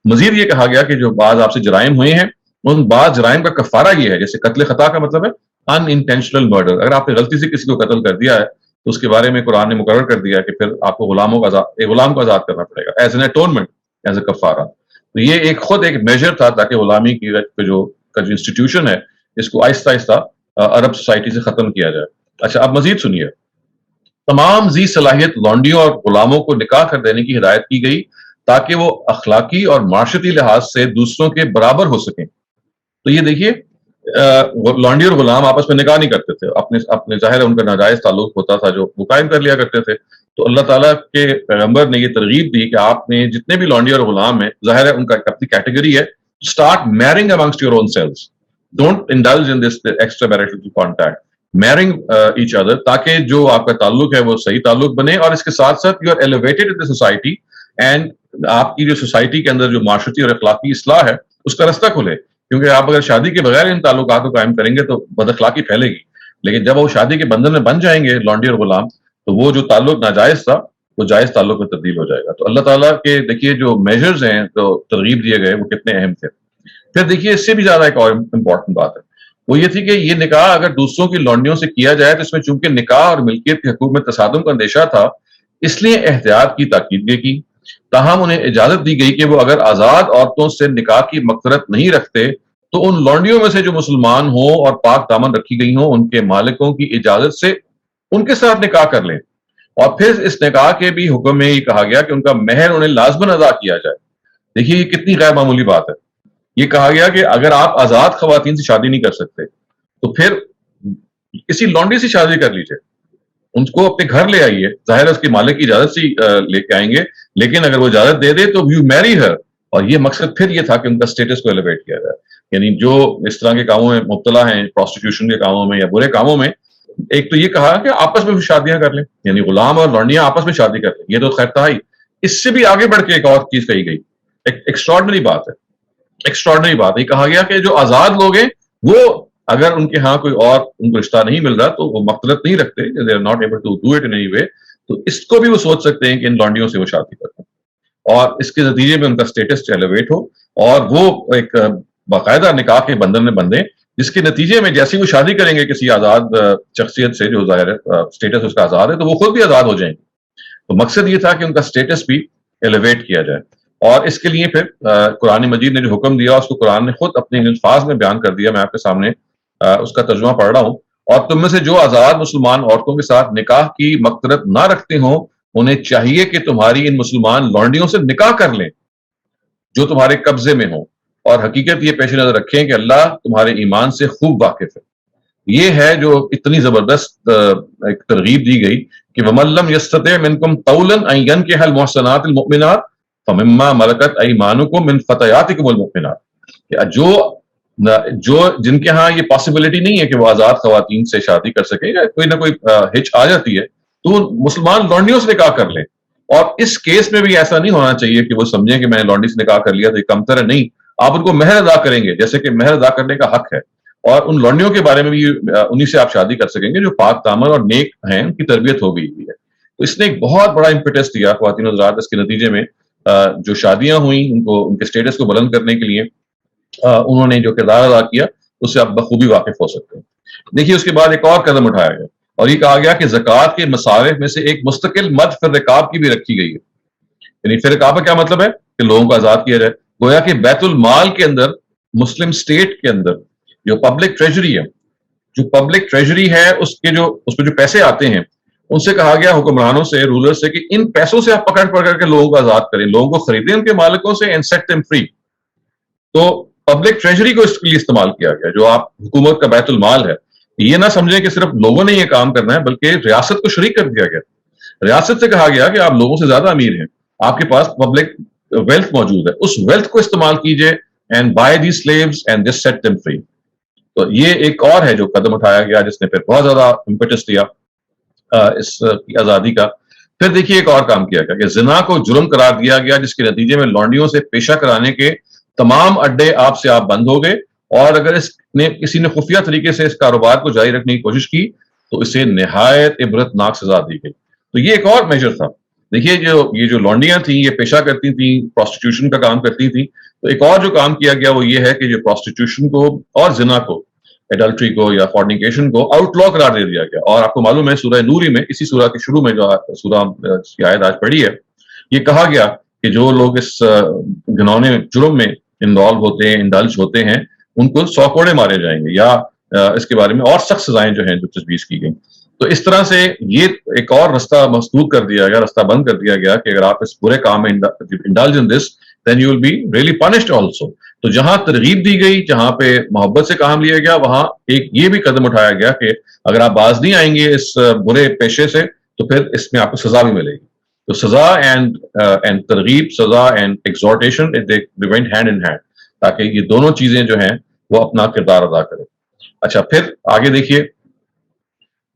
مزید یہ کہا گیا کہ جو بعض آپ سے جرائم ہوئے ہیں ان بعض جرائم کا کفارہ یہ ہے، جیسے قتل خطا کا مطلب ہے ان انٹینشنل مرڈر. اگر آپ نے غلطی سے کسی کو قتل کر دیا ہے تو اس کے بارے میں قرآن نے مقرر کر دیا کہ پھر آپ کو غلام کو آزاد کرنا پڑے گا as an atonement, as a کفارہ. تو یہ خود ایک میجر تھا تاکہ غلامی کی جو انسٹیٹیوشن ہے اس کو آہستہ آہستہ عرب سوسائٹی سے ختم کیا جائے. اچھا اب مزید سنیے، تمام ذی صلاحیت لونڈیوں اور غلاموں کو نکاح کر دینے کی ہدایت کی گئی تاکہ وہ اخلاقی اور معاشرتی لحاظ سے دوسروں کے برابر ہو سکیں. تو یہ دیکھیے لونڈی اور غلام آپس میں نکاح نہیں کرتے تھے، اپنے ظاہر ان کا ناجائز تعلق ہوتا تھا جو وہ قائم کر لیا کرتے تھے. تو اللہ تعالیٰ کے پیغمبر نے یہ ترغیب دی کہ آپ نے جتنے بھی لونڈی اور غلام ہیں، ظاہر ہے ان کا اپنی کیٹیگری ہے، start marrying amongst your own selves, don't indulge in this extra marital contact, marrying each other, تاکہ جو آپ کا تعلق ہے وہ صحیح تعلق بنے. اور اس کے ساتھ ساتھ you are elevated in the society, and آپ کی جو سوسائٹی کے اندر جو معاشرتی اور اخلاقی اصلاح ہے اس کا رستہ کھلے. کیونکہ آپ اگر شادی کے بغیر ان تعلقات کو قائم کریں گے تو بد اخلاقی پھیلے گی، لیکن جب وہ شادی کے بندھن میں بن جائیں گے لونڈی اور غلام تو وہ جو تعلق ناجائز تھا وہ جائز تعلق میں تبدیل ہو جائے گا. تو اللہ تعالیٰ کے دیکھیے جو میجرز ہیں جو ترغیب دیے گئے وہ کتنے اہم تھے. پھر دیکھیے اس سے بھی زیادہ ایک اور امپورٹنٹ بات ہے، وہ یہ تھی کہ یہ نکاح اگر دوسروں کی لونڈیوں سے کیا جائے تو اس میں چونکہ نکاح اور ملکیت کے حقوق میں تصادم کا اندیشہ تھا اس لیے احتیاط کی تاکید کی. تاہم انہیں اجازت دی گئی کہ وہ اگر آزاد عورتوں سے نکاح کی مغفرت نہیں رکھتے تو ان لونڈیوں میں سے جو مسلمان ہوں اور پاک دامن رکھی گئی ہوں ان کے مالکوں کی اجازت سے ان کے ساتھ نکاح کر لیں. اور پھر اس نکاح کے بھی حکم میں یہ کہا گیا کہ ان کا مہر انہیں لازماً ادا کیا جائے. دیکھیے یہ کتنی غیر معمولی بات ہے. یہ کہا گیا کہ اگر آپ آزاد خواتین سے شادی نہیں کر سکتے تو پھر کسی لونڈی سے شادی کر لیجیے، ان کو اپنے گھر لے آئیے، ظاہر ہے اس کے مالک کی اجازت سے لے کے آئیں گے، لیکن اگر وہ اجازت دے دے تو یو میری ہر. اور یہ مقصد پھر یہ تھا کہ ان کا اسٹیٹس کو ایلیویٹ کیا جائے. یعنی جو اس طرح کے کاموں میں مبتلا ہیں، پروسٹیٹیوشن کے کاموں میں یا برے کاموں میں، ایک تو یہ کہا کہ آپس میں شادیاں کر لیں، یعنی غلام اور لونڈیاں آپس میں شادی کر لیں. یہ تو خیر تھا ہی، اس سے بھی آگے بڑھ کے ایک اور چیز کہی گئی، ایکسٹراڈنری بات ہے. ایکسٹراڈنری بات یہ کہا گیا کہ جو آزاد لوگ ہیں وہ اگر ان کے ہاں کوئی اور ان کو رشتہ نہیں مل رہا تو وہ مختلف نہیں رکھتے، they are not able to do it in any way، تو اس کو بھی وہ سوچ سکتے ہیں کہ ان لونڈیوں سے وہ شادی کرتے ہیں اور اس کے نتیجے میں ان کا اسٹیٹس ایلیویٹ ہو اور وہ ایک باقاعدہ نکاح کے بندھن میں بندھیں، جس کے نتیجے میں جیسے وہ شادی کریں گے کسی آزاد شخصیت سے جو ظاہر ہے اسٹیٹس اس کا آزاد ہے تو وہ خود بھی آزاد ہو جائیں گے. تو مقصد یہ تھا کہ ان کا اسٹیٹس بھی ایلیویٹ کیا جائے. اور اس کے لیے پھر قرآن مجید نے جو حکم دیا اس کو قرآن نے خود اپنے الفاظ میں بیان کر دیا. میں آپ کے سامنے اس کا ترجمہ پڑھ رہا ہوں. اور تم میں سے جو آزاد مسلمان عورتوں کے ساتھ نکاح کی مقررت نہ رکھتے ہوں انہیں چاہیے کہ تمہاری ان مسلمان لونڈیوں سے نکاح کر لیں جو تمہارے قبضے میں ہوں، اور حقیقت یہ پیش نظر رکھیں کہ اللہ تمہارے ایمان سے خوب واقف ہے. یہ ہے جو اتنی زبردست ایک ترغیب دی گئی کہ وَمَن لَّمْ يَسْتَطِعْ مِنكُمْ طَوْلًا أَن يَنكِحَ الْمُحْصَنَاتِ الْمُؤْمِنَاتِ فَمِمَّا مَلَكَتْ أَيْمَانُكُمْ مِن فَتَيَاتِكُمُ الْمُؤْمِنَاتِ. جو جن کے ہاں یہ پاسبلٹی نہیں ہے کہ وہ آزاد خواتین سے شادی کر سکے یا کوئی نہ کوئی ہچ آ جاتی ہے تو مسلمان لونڈیوں سے نکاح کر لیں. اور اس کیس میں بھی ایسا نہیں ہونا چاہیے کہ وہ سمجھیں کہ میں نے لونڈی سے نکاح کر لیا تو یہ کمتر ہے. نہیں، آپ ان کو مہر ادا کریں گے جیسے کہ مہر ادا کرنے کا حق ہے. اور ان لونڈیوں کے بارے میں بھی انہی سے آپ شادی کر سکیں گے جو پاک دامن اور نیک ہیں، ان کی تربیت ہو گئی ہوئی ہے. تو اس نے ایک بہت بڑا امپیٹس دیا خواتین و حضرات. اس کے نتیجے میں جو شادیاں ہوئیں ان کو ان کے اسٹیٹس کو بلند کرنے کے لیے انہوں نے جو کردار ادا کیا اس سے آپ بخوبی واقف ہو سکتے ہیں. دیکھیے اس کے بعد ایک اور قدم اٹھایا گیا اور یہ کہا گیا کہ زکوٰۃ کے مصارف میں سے ایک مستقل مد فی الرقاب کی بھی رکھی گئی ہے. یعنی فی الرقاب کا کیا مطلب ہے کہ لوگوں کو آزاد کیا جائے. گویا کہ بیت المال کے اندر مسلم اسٹیٹ کے اندر جو پبلک ٹریجری ہے، اس پہ جو پیسے آتے ہیں ان سے کہا گیا حکمرانوں سے، رولر سے، کہ ان پیسوں سے آپ پکڑ کے لوگوں کو آزاد کریں، لوگوں کو خریدیں ان کے مالکوں سے اینڈ سیٹ دیم فری. تو پبلک ٹریجری کو اس کے لیے استعمال کیا گیا جو آپ حکومت کا بیت المال ہے. یہ نہ سمجھیں کہ صرف لوگوں نے یہ کام کرنا ہے بلکہ ریاست کو شریک کر دیا گیا. ریاست سے کہا گیا کہ آپ لوگوں سے زیادہ امیر ہیں آپ کے پاس پبلک ویلتھ موجود ہے, اس ویلتھ کو استعمال کیجئے and buy the slaves and just set them free. تو یہ ایک اور ہے جو قدم اٹھایا گیا جس نے پھر بہت زیادہ امپیٹس دیا اس کی آزادی کا. پھر دیکھیے ایک اور کام کیا گیا کہ زنا کو جرم قرار دیا گیا, جس کے نتیجے میں لونڈیوں سے پیشہ کرانے کے تمام اڈے آپ سے آپ بند ہو گئے, اور اگر کسی نے خفیہ طریقے سے اس کاروبار کو جاری رکھنے کی کوشش کی تو اسے نہایت عبرت ناک سزا دی گئی. تو یہ ایک اور میجر تھا. دیکھیے یہ جو لونڈیاں تھیں یہ پیشہ کرتی تھیں, پروسٹیٹیوشن کا کام کرتی تھیں, تو ایک اور جو کام کیا گیا وہ یہ ہے کہ جو پروسٹیٹیوشن کو اور زنا کو, ایڈلٹری کو یا فورنیکیشن کو آؤٹ لا قرار دے دیا گیا. اور آپ کو معلوم ہے سورہ نوری میں, اسی سورہ کے شروع میں جو سورہ کی آیت آج پڑھی ہے, یہ کہا گیا کہ جو لوگ اس گھنونے جرم میں انوالو ہوتے ہیں, انڈلج ہوتے ہیں, ان کو 100 کوڑے مارے جائیں گے, یا اس کے بارے میں اور سخت سزائیں جو ہیں جو تجویز کی گئی. تو اس طرح سے یہ ایک اور رستہ مسدود کر دیا گیا, رستہ بند کر دیا گیا کہ اگر آپ اس برے کام میں indulge in this then you will be really punished also. تو جہاں ترغیب دی گئی, جہاں پہ محبت سے کام لیا گیا, وہاں ایک یہ بھی قدم اٹھایا گیا کہ اگر آپ باز نہیں آئیں گے اس برے پیشے سے تو پھر اس میں آپ کو سزا بھی ملے گی. تو سزا اینڈ ترغیب, سزا and ایکزورٹیشن they went hand in hand, تاکہ یہ دونوں چیزیں جو ہیں وہ اپنا کردار ادا کریں. اچھا پھر آگے دیکھیے,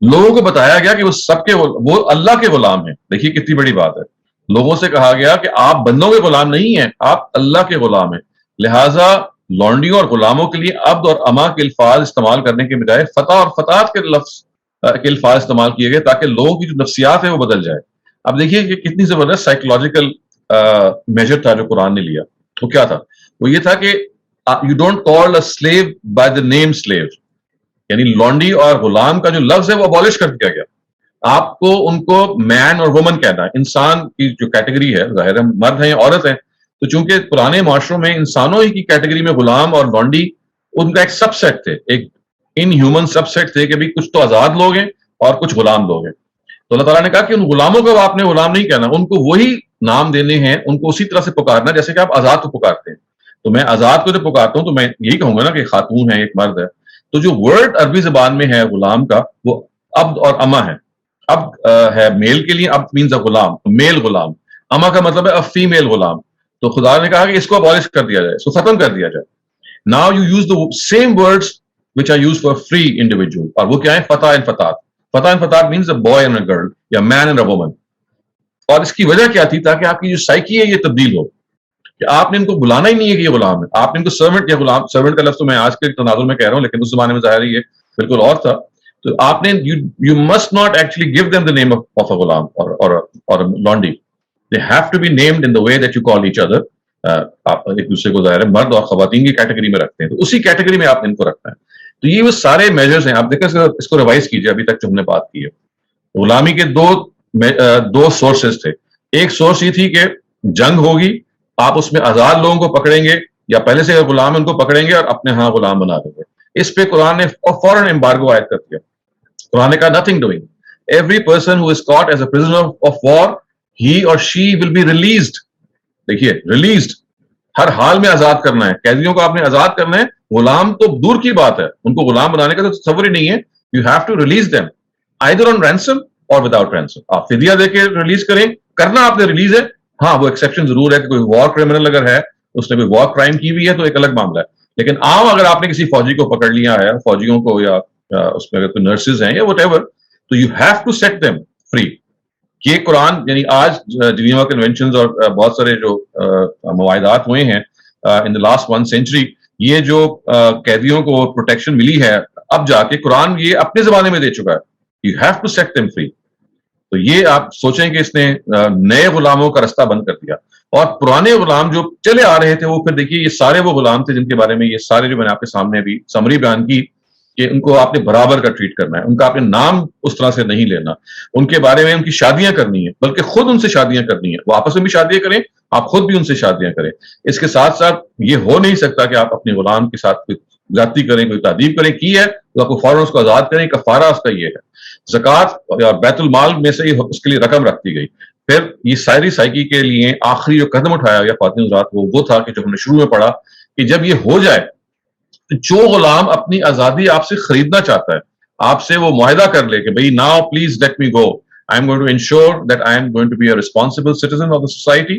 لوگوں کو بتایا گیا کہ وہ سب کے وہ اللہ کے غلام ہیں. دیکھیے کتنی بڑی بات ہے. لوگوں سے کہا گیا کہ آپ بندوں کے غلام نہیں ہیں, آپ اللہ کے غلام ہیں. لہٰذا لونڈیوں اور غلاموں کے لیے عبد اور اما کے الفاظ استعمال کرنے کے بجائے فتح اور فتات کے لفظ کے الفاظ استعمال کیے گئے تاکہ لوگوں کی جو نفسیات ہے وہ بدل جائے. اب دیکھیے کہ کتنی زبردست سائیکولوجیکل میجر تھا جو قرآن نے لیا. وہ کیا تھا؟ وہ یہ تھا کہ you don't call a slave by the name slave, یعنی لونڈی اور غلام کا جو لفظ ہے وہ ابالش کر دیا گیا. آپ کو ان کو مین اور وومن کہنا ہے. انسان کی جو کیٹیگری ہے, ظاہر مرد ہیں یا عورت ہیں, تو چونکہ پرانے معاشروں میں انسانوں ہی کی کیٹیگری میں غلام اور لونڈی ان کا ایک سب سیٹ تھے, ایک ان ہیومن سب سیٹ تھے کہ کچھ تو آزاد لوگ ہیں اور کچھ غلام لوگ ہیں. تو اللہ تعالیٰ نے کہا کہ ان غلاموں کو آپ نے غلام نہیں کہنا, ان کو وہی نام دینے ہیں, ان کو اسی طرح سے پکارنا جیسے کہ آپ آزاد کو پکارتے ہیں. تو میں آزاد کو جو پکارتا ہوں تو میں یہی کہوں گا نا کہ خاتون ہے, ایک مرد ہے. تو جو ورڈ عربی زبان میں ہے غلام کا, وہ عبد اور اما ہے. اب ہے میل کے لیے, اب مینز اے غلام, میل غلام. اما کا مطلب ہے فیمیل غلام. تو خدا نے کہا کہ اس کو ابالش کر دیا جائے, اس کو ختم کر دیا جائے. Now you use the same words which are used for free individual, اور وہ کیا ہے؟ فتح اینڈ فتات. فتح اینڈ فتات means a boy and a girl یا man and a woman. اور اس کی وجہ کیا تھی؟ تاکہ آپ کی جو سائیکی ہے یہ تبدیل ہو, کہ آپ نے ان کو بلانا ہی نہیں ہے کہ یہ غلام ہے. آپ نے ان کو سرونٹ یا غلام, سرونٹ کا لفظ تو میں آج کے تناظر میں کہہ رہا ہوں, لیکن اس زمانے میں ظاہر یہ بالکل اور تھا. تو آپ نے you must not actually give them the name of a Ghulam or a laundry. They have to be named in the way that you call each other. آپ ایک دوسرے کو ظاہر ہے مرد اور خواتین کی کیٹیگری میں رکھتے ہیں, تو اسی کیٹیگری میں آپ نے ان کو رکھنا ہے. تو یہ وہ سارے میجرز ہیں. آپ دیکھیں اس کو ریوائز کیجیے ابھی تک جو ہم نے بات کی ہے. غلامی کے دو سورسز تھے. ایک سورس یہ تھی کہ جنگ ہوگی, آپ اس میں آزاد لوگوں کو پکڑیں گے یا پہلے سے غلام ان کو پکڑیں گے اور اپنے ہاں غلام بنا دیں گے. اس پہ قرآن نے فوراً ایمبارگو عائد کر دیا. قرآن نے کہا nothing doing. Every person who is caught as a prisoner of war, he or she will be released. دیکھیے ریلیزڈ, ہر حال میں آزاد کرنا ہے. قیدیوں کو آپ نے آزاد کرنا ہے. غلام تو دور کی بات ہے, ان کو غلام بنانے کا تو تصور ہی نہیں ہے. You have to release them either on ransom or without ransom. آپ فدیہ دے کے ریلیز کریں, کرنا آپ نے ریلیز ہے. ہاں وہ ایکسیپشن ضرور ہے کہ کوئی وار کرمنل اگر ہے, اس نے کوئی وار کرائم کی ہوئی ہے تو ایک الگ معاملہ ہے. لیکن عام اگر آپ نے کسی فوجی کو پکڑ لیا ہے, فوجیوں کو یا اس میں اگر کوئی نرسز ہیں یا وٹ ایور, تو you have to set them free. یہ قرآن یعنی آج جنیوا کنونشنز اور بہت سارے جو معاہدات ہوئے ہیں ان دا لاسٹ 1 century, یہ جو قیدیوں کو پروٹیکشن ملی ہے, اب جا کے قرآن یہ اپنے زمانے میں دے چکا ہے. You have to set them free. تو یہ آپ سوچیں کہ اس نے نئے غلاموں کا رستہ بند کر دیا. اور پرانے غلام جو چلے آ رہے تھے, وہ پھر دیکھیے یہ سارے وہ غلام تھے جن کے بارے میں یہ سارے جو میں نے آپ کے سامنے بھی سمری بیان کی کہ ان کو آپ نے برابر کا ٹریٹ کرنا ہے, ان کا آپ نے نام اس طرح سے نہیں لینا, ان کے بارے میں ان کی شادیاں کرنی ہیں, بلکہ خود ان سے شادیاں کرنی ہیں. وہ آپس میں بھی شادیاں کریں, آپ خود بھی ان سے شادیاں کریں. اس کے ساتھ ساتھ یہ ہو نہیں سکتا کہ آپ اپنے غلام کے ساتھ کوئی زیادتی کریں, کوئی تعدیب کریں. کی ہے تو آپ کو فوراً اس کو آزاد کریں. کفارہ اس کا یہ ہے. زکوٰۃ یا بیت المال میں سے اس کے لیے رقم رکھ دی گئی. پھر یہ ساری سائیکی کے لیے آخری جو قدم اٹھایا گیا خواتین حضرات, وہ تھا کہ جو ہم نے شروع میں پڑھا کہ جب یہ ہو جائے, جو غلام اپنی آزادی آپ سے خریدنا چاہتا ہے, آپ سے وہ معاہدہ کر لے کہ بھئی now please let me go, I am going to ensure that I am going to be a responsible citizen of the society.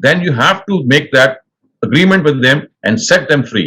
then you have to make that agreement with them and set them free.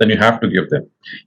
then you have to give them।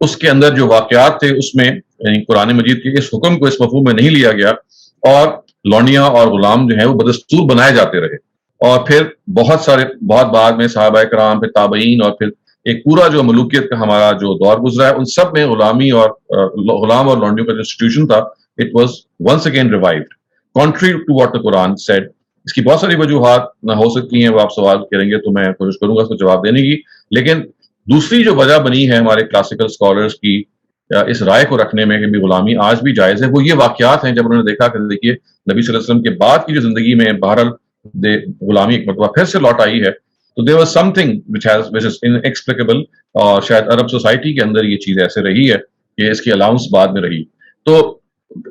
اس کے اندر جو واقعات تھے اس میں یعنی قرآن مجید کے اس حکم کو اس مفہوم میں نہیں لیا گیا اور لونڈیاں اور غلام جو ہیں وہ بدستور بنائے جاتے رہے. اور پھر بہت بعد میں صحابہ کرام، پھر تابعین، اور پھر ایک پورا جو ملوکیت کا ہمارا جو دور گزرا ہے ان سب میں غلامی اور غلام اور لونڈیوں کا جو انسٹیٹیوشن تھا it was once again revived country to what the Quran said. اس کی بہت ساری وجوہات ہو سکتی ہیں، وہ آپ سوال کریں گے تو میں کوشش کروں گا اس کو جواب دینے کی. لیکن دوسری جو وجہ بنی ہے ہمارے کلاسیکل اسکالرس کی اس رائے کو رکھنے میں کہ بھی غلامی آج بھی جائز ہے، وہ یہ واقعات ہیں جب انہوں نے دیکھا کہ دیکھیے نبی صلی اللہ علیہ وسلم کے بعد کی جو زندگی میں بہرحال غلامی ایک مرتبہ پھر سے لوٹ آئی ہے. تو there was something which is inexplicable، اور شاید عرب سوسائٹی کے اندر یہ چیز ایسے رہی ہے کہ اس کی الاؤنس بعد میں رہی. تو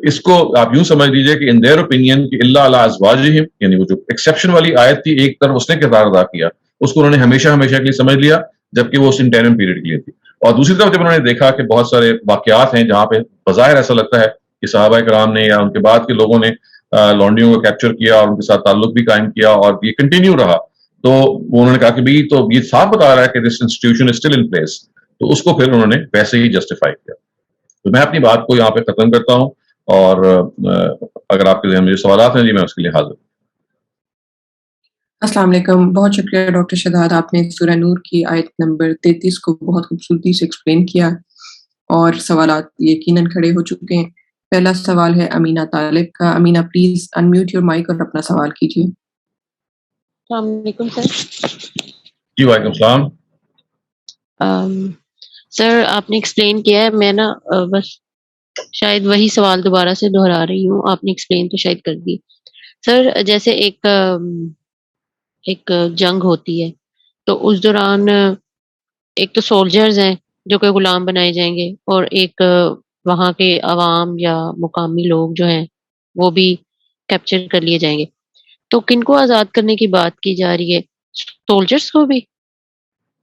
اس کو آپ یوں سمجھ لیجئے کہ ان دیئر اوپینین کہ الا علی ازواجہم، یعنی وہ جو ایکسیپشن والی آیت تھی ایک طرف اس نے کردار ادا کیا، اس کو انہوں نے ہمیشہ کے لیے سمجھ لیا جبکہ وہ اس انٹرم پیریڈ کے لیے تھی. اور دوسری طرف جب انہوں نے دیکھا کہ بہت سارے واقعات ہیں جہاں پہ بظاہر ایسا لگتا ہے کہ صحابہ کرام نے یا ان کے بعد کے لوگوں نے لونڈیوں کو کیپچر کیا اور ان کے ساتھ تعلق بھی قائم کیا اور یہ کنٹینیو رہا، تو انہوں نے کہا کہ بھائی تو یہ صاف بتا رہا ہے کہ this institution is still in place. تو اس کو پھر انہوں نے ویسے ہی جسٹیفائی کیا. تو میں اپنی بات کو یہاں پہ ختم کرتا ہوں، اور اگر آپ کے ذہن میں سوالات ہیں جی میں اس کے لیے حاضر ہوں. السلام علیکم. بہت شکریہ ڈاکٹر شہزاد، آپ نے سورہ نور کی آیت نمبر 33 کو بہت خوبصورتی سے ایکسپلین کیا اور سوالات یقیناً کھڑے ہو چکے ہیں. پہلا سوال ہے امینہ طالب کا. Amina please unmute your mic اور اپنا سوال کیجیے. السلام علیکم سر. جی وعلیکم السلام. سر آپ نے ایکسپلین کیا ہے، میں نا بس شاید وہی سوال دوبارہ سے دہرا رہی ہوں، آپ نے ایکسپلین تو شاید کر دی. سر جیسے ایک جنگ ہوتی ہے تو اس دوران ایک تو سولجرز ہیں جو کہ غلام بنائے جائیں گے، اور ایک وہاں کے عوام یا مقامی لوگ جو ہیں وہ بھی کیپچر کر لیے جائیں گے. تو کن کو آزاد کرنے کی بات کی جا رہی ہے؟ سولجرز کو بھی؟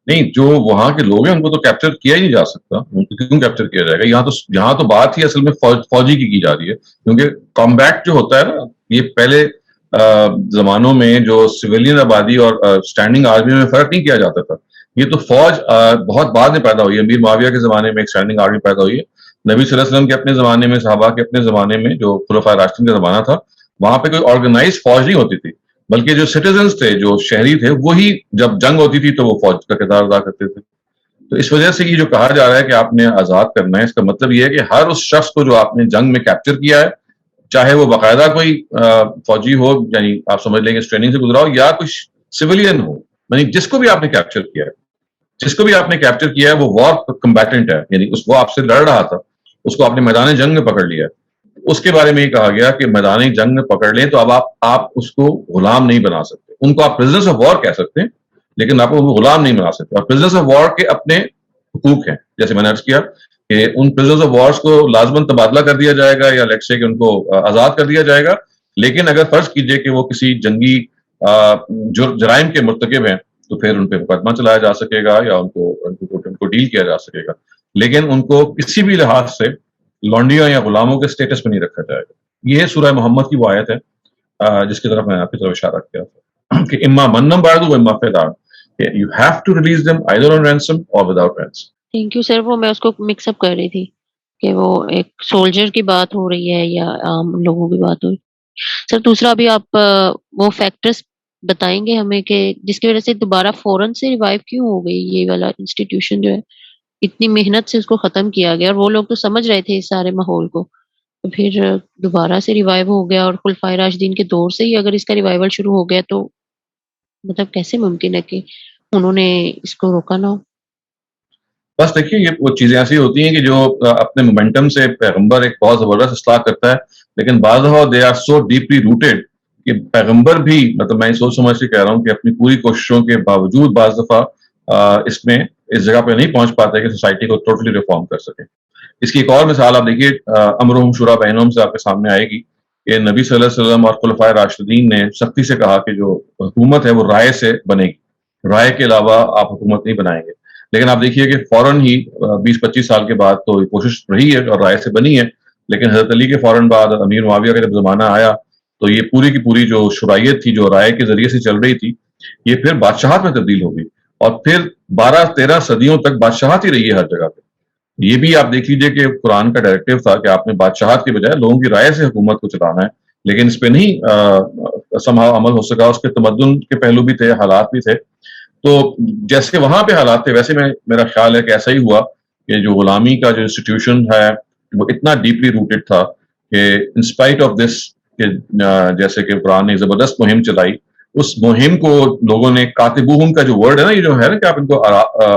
نہیں، جو وہاں کے لوگ ہیں ان کو تو کیپچر کیا ہی نہیں جا سکتا. ان کو کیوں کیپچر کیا جائے گا؟ یہاں تو بات ہی اصل میں فوجی کی جا رہی ہے، کیونکہ کمبیٹ جو ہوتا ہے نا، یہ پہلے زمانوں میں جو سویلین آبادی اور اسٹینڈنگ آرمی میں فرق نہیں کیا جاتا تھا. یہ تو فوج بہت بعد میں پیدا ہوئی ہے. امیر معاویہ کے زمانے میں ایک اسٹینڈنگ آرمی پیدا ہوئی ہے. نبی صلی اللہ علیہ وسلم کے اپنے زمانے میں، صحابہ کے اپنے زمانے میں جو خلفائے راشدین کا زمانہ تھا، وہاں پہ کوئی آرگنائز فوج نہیں ہوتی تھی، بلکہ جو سٹیزنز تھے، جو شہری تھے، وہی جب جنگ ہوتی تھی تو وہ فوج کا کردار ادا کرتے تھے. تو اس وجہ سے یہ جو کہا جا رہا ہے کہ آپ نے آزاد کرنا ہے، اس کا مطلب یہ ہے کہ ہر اس شخص کو جو آپ نے جنگ میں کیپچر کیا ہے، چاہے وہ باقاعدہ کوئی فوجی ہو، یعنی آپ سمجھ لیں کہ ٹریننگ سے گزرا ہو، یا کچھ سویلین ہو، یعنی جس کو بھی آپ نے کیپچر کیا ہے وہ وار کمبیٹنٹ ہے، یعنی وہ آپ سے لڑ رہا تھا، اس کو آپ نے میدان جنگ میں پکڑ لیا. اس کے بارے میں یہ کہا گیا کہ میدان جنگ میں پکڑ لیں تو اب آپ اس کو غلام نہیں بنا سکتے. ان کو آپ پرزنرز آف وار کہہ سکتے ہیں، لیکن آپ کو غلام نہیں بنا سکتے. اور پرزنرز آف وار کے اپنے حقوق ہیں، جیسے میں نے عرض کیا کہ ان پرزنرز آف وارز کو لازماً تبادلہ کر دیا جائے گا، یا لیٹس سے کہ ان کو آزاد کر دیا جائے گا. لیکن اگر فرض کیجئے کہ وہ کسی جنگی جرائم کے مرتکب ہیں تو پھر ان پہ مقدمہ چلایا جا سکے گا، یا ان کو ڈیل کیا جا سکے گا. لیکن ان کو کسی بھی لحاظ سے لونڈیوں یا غلاموں کے سٹیٹس پہ نہیں رکھا جائے گا. یہ سورہ محمد کی وہ آیت ہے جس کی طرف میں آپ کی طرف اشارہ کیا تھا کہ اما منم بعد و اما فداء، you have to release them either on ransom or without ransom. Thank you sir. وہ میں اس کو مکس اپ کر رہی تھی کہ وہ ایک سولجر کی بات ہو رہی ہے یا عام لوگوں کی بات ہو رہی ہے. سر دوسرا بھی آپ وہ فیکٹرز بتائیں گے ہمیں کہ جس کی وجہ سے دوبارہ فوراً سے ریوائیو کیوں ہو گئی یہ والا انسٹیٹیوشن جو ہے، اتنی محنت سے اس کو ختم کیا گیا اور وہ لوگ تو سمجھ رہے تھے اس سارے ماحول کو، تو پھر دوبارہ سے ریوائیو ہو گیا. اور خلفائے راشدین کے دور سے ہی اگر اس کا ریوائیول شروع ہو گیا تو مطلب کیسے ممکن ہے کہ انہوں نے اس کو روکا نہ ہو؟ بس دیکھیے، یہ وہ چیزیں ایسی ہوتی ہیں کہ جو اپنے مومنٹم سے پیغمبر ایک بہت زبردست اصلاح کرتا ہے، لیکن بعض دفعہ they are so deeply rooted کہ پیغمبر بھی، مطلب میں سوچ سمجھ سے کہہ رہا ہوں کہ اپنی پوری کوششوں کے باوجود بعض دفعہ اس جگہ پہ نہیں پہنچ پاتے کہ سوسائٹی کو ٹوٹلی ریفارم کر سکے. اس کی ایک اور مثال آپ دیکھیے، امرہم شورا بینہم سے آپ کے سامنے آئے گی کہ نبی صلی اللہ علیہ وسلم اور خلفائے راشدین نے سختی سے کہا کہ جو حکومت ہے وہ رائے سے بنے گی، رائے کے علاوہ آپ حکومت نہیں بنائیں گے. لیکن آپ دیکھیے کہ فوراً ہی 20-25 سال کے بعد تو یہ کوشش رہی ہے اور رائے سے بنی ہے، لیکن حضرت علی کے فوراً بعد امیر معاویہ کا جب زمانہ آیا تو یہ پوری کی پوری جو شرائط تھی، جو رائے کے ذریعے سے چل رہی تھی، یہ پھر بادشاہت میں تبدیل ہو گئی، اور پھر 12-13 صدیوں تک بادشاہت ہی رہی ہے ہر جگہ پہ. یہ بھی آپ دیکھ لیجئے کہ قرآن کا ڈائریکٹیو تھا کہ آپ نے بادشاہت کے بجائے لوگوں کی رائے سے حکومت کو چلانا ہے، لیکن اس پہ نہیں سمہا عمل ہو سکا. اس کے تمدن کے پہلو بھی تھے، حالات بھی تھے. تو جیسے وہاں پہ حالات تھے ویسے میرا خیال ہے کہ ایسا ہی ہوا کہ جو غلامی کا جو انسٹیٹیوشن ہے وہ اتنا ڈیپلی روٹڈ تھا کہ انسپائٹ آف دس کہ جیسے کہ قرآن نے زبردست مہم چلائی، اس مہم کو لوگوں نے کاتبوہم کا جو ورڈ ہے نا، یہ جو ہے نا کہ آپ ان کو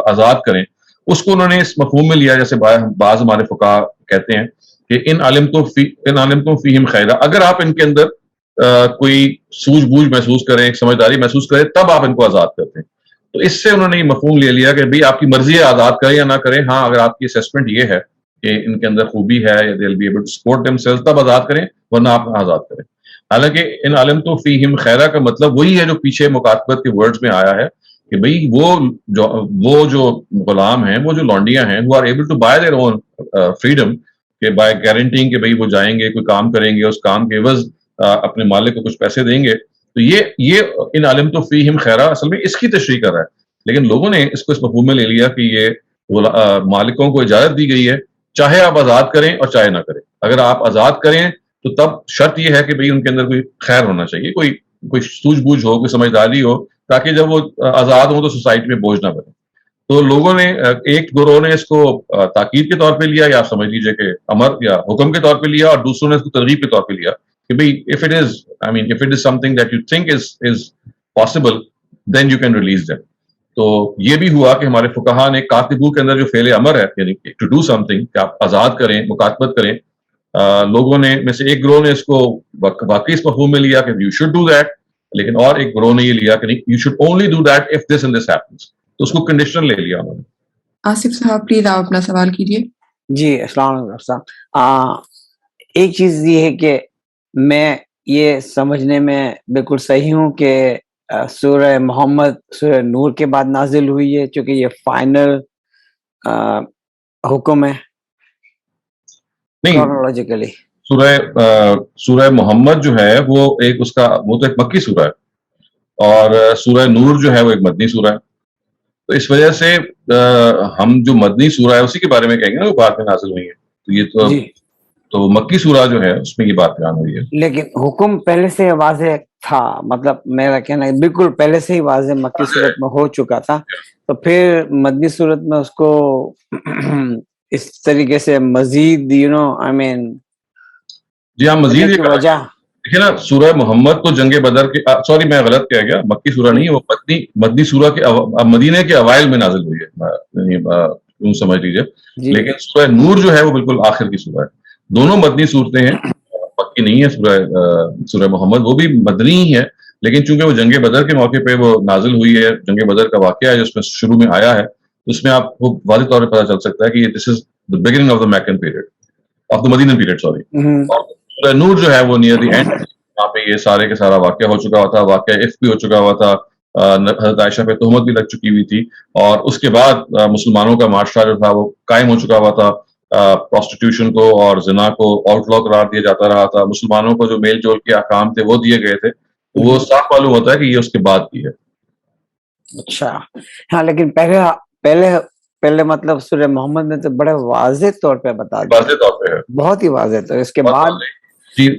آزاد کریں، اس کو انہوں نے اس مفہوم میں لیا جیسے بعض ہمارے فقہا کہتے ہیں کہ ان علمتم فیہم خیرا، اگر آپ ان کے اندر کوئی سوجھ بوجھ محسوس کریں، ایک سمجھداری محسوس کریں، تب آپ ان کو آزاد کرتے ہیں. تو اس سے انہوں نے یہ مفہوم لے لیا کہ بھئی آپ کی مرضی ہے آزاد کریں یا نہ کریں، ہاں اگر آپ کی اسیسمنٹ یہ ہے کہ ان کے اندر خوبی ہے یا they'll be able to support themselves، تب آزاد کریں، ورنہ آپ آزاد کریں. حالانکہ ان علمتم فیہم خیرا کا مطلب وہی ہے جو پیچھے مکاتبت کے ورڈز میں آیا ہے کہ بھئی وہ جو غلام ہیں، وہ جو لونڈیاں ہیں، who are able to buy their own freedom، کہ بائی گارنٹیگ کہ بھئی وہ جائیں گے، کوئی کام کریں گے، اس کام کے عوض اپنے مالک کو کچھ پیسے دیں گے. تو یہ ان علمتم فیہم خیرا اصل میں اس کی تشریح کر رہا ہے، لیکن لوگوں نے اس کو اس مفہوم میں لے لیا کہ یہ مالکوں کو اجازت دی گئی ہے چاہے آپ آزاد کریں اور چاہے نہ کریں. اگر آپ آزاد کریں تو تب شرط یہ ہے کہ بھئی ان کے اندر کوئی خیر ہونا چاہیے، کوئی سوجھ بوجھ ہو، کوئی سمجھداری ہو، تاکہ جب وہ آزاد ہوں تو سوسائٹی میں بوجھ نہ بنے. تو لوگوں نے ایک گروہ نے اس کو تاکید کے طور پہ لیا، یا آپ سمجھ لیجئے کہ امر یا حکم کے طور پہ لیا، اور دوسروں نے اس کو ترغیب کے طور پہ لیا کہ بھئی if it is something that you think is possible then you can release them. تو یہ بھی ہوا کہ ہمارے فقہا نے کاتبو کے اندر جو فعل امر ہے، یعنی ٹو ڈو سم تھنگ، کہ آپ آزاد کریں، مکاتبت کریں، لوگوں نے میں سے ایک گروہ نے اس کو واقعی اس مفہوم میں لیا کہ یو شوڈ ڈو دیٹ، لیکن اور ایک گروہ نے یہ لیا کہ you should only do that if this and this happens. تو اس کو کنڈیشنل لے لیا انہوں نے. آصف صاحب پلیز آپ اپنا سوال کیجیے. جی السلام علیکم صاحب. ایک چیز یہ ہے کہ میں یہ سمجھنے میں بالکل صحیح ہوں کہ سورہ محمد سورہ نور کے بعد نازل ہوئی ہے، چونکہ یہ فائنل حکم ہے کرونالوجیکلی. سورہ محمد جو ہے وہ ایک مکی سورہ ہے، اور سورہ نور جو ہے وہ ایک مدنی سورہ ہے. تو اس وجہ سے ہم جو مدنی سورہ ہے اسی کے بارے میں کہیں گے نا، وہ بعد میں نازل ہوئی ہے. تو یہ تو مکی سورہ جو ہے اس میں یہ بات بیان ہوئی ہے. لیکن حکم پہلے سے واضح تھا، مطلب میرا کہنا ہے بالکل پہلے سے ہی واضح مکی صورت میں ہو چکا تھا، تو پھر مدنی صورت میں اس کو اس طریقے سے مزید جی ہاں مزید کی وجہ دیکھیں نا، سورہ محمد تو جنگ بدر کے سوری میں غلط کہہ گیا، مکی سورہ نہیں ہے وہ، مدنی سورہ کے مدینے کے اوائل میں نازل ہوئی ہے، یوں سمجھ لیجیے. لیکن سورہ نور جو ہے وہ بالکل آخر کی سورہ ہے. دونوں مدنی صورتیں ہیں، مکی نہیں ہے سورہ محمد، وہ بھی مدنی ہی ہے، لیکن چونکہ وہ جنگ بدر کے موقع پہ وہ نازل ہوئی ہے، جنگ بدر کا واقعہ ہے جو اس میں شروع میں آیا ہے، اس میں آپ کو واضح طور پہ پتہ چل سکتا ہے کہ دس از the beginning of the Meccan period of the Medinan period sorry. اور سورہ نور جو ہے وہ نیئر دی اینڈ، وہاں پہ یہ سارے کے سارا واقعہ ہو چکا ہوا تھا، واقعہ اف بھی ہو چکا ہوا تھا، حضرت عائشہ پہ تہمت بھی لگ چکی ہوئی تھی، اور اس کے بعد مسلمانوں کا معاشرہ جو تھا وہ قائم ہو چکا ہوا تھا. پروسٹیٹیوشن کو اور زنا کو آؤٹ لا قرار دیا جاتا رہا تھا، مسلمانوں کو جو میل جول کے احکام تھے وہ دیے گئے تھے. وہ صاف معلوم ہوتا ہے کہ یہ اس کے بعد کی ہے. اچھا ہاں، لیکن پہلے مطلب سورہ محمد میں تو بڑے واضح طور پہ بتا دیا، واضح طور پہ ہے، بہت ہی واضح. تو اس کے بعد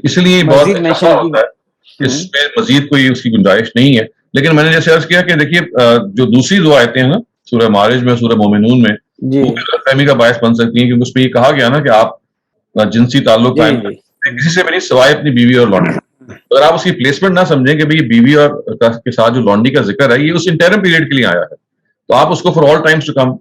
اس لیے بہت اچھا ہوتا ہے، اس میں مزید کوئی اس کی گنجائش نہیں ہے. لیکن میں نے جیسے عرض کیا کہ دیکھیے جو دوسری دو آیتیں ہیں نا سورہ معارج میں، سورہ مومنون میں، وہ غلط فہمی کا باعث بن سکتی ہیں، کیونکہ اس میں یہ کہا گیا نا کہ آپ جنسی تعلق قائم کسی سے بھی نہیں سوائے اپنی بیوی اور لونڈی. اگر آپ اس کی پلیسمنٹ نہ سمجھیں کہ بھئی بیوی اور کے ساتھ جو لونڈی کا ذکر ہے یہ اس انٹرم پیریڈ کے لیے آیا ہے، تو آپ اس کو for all times to come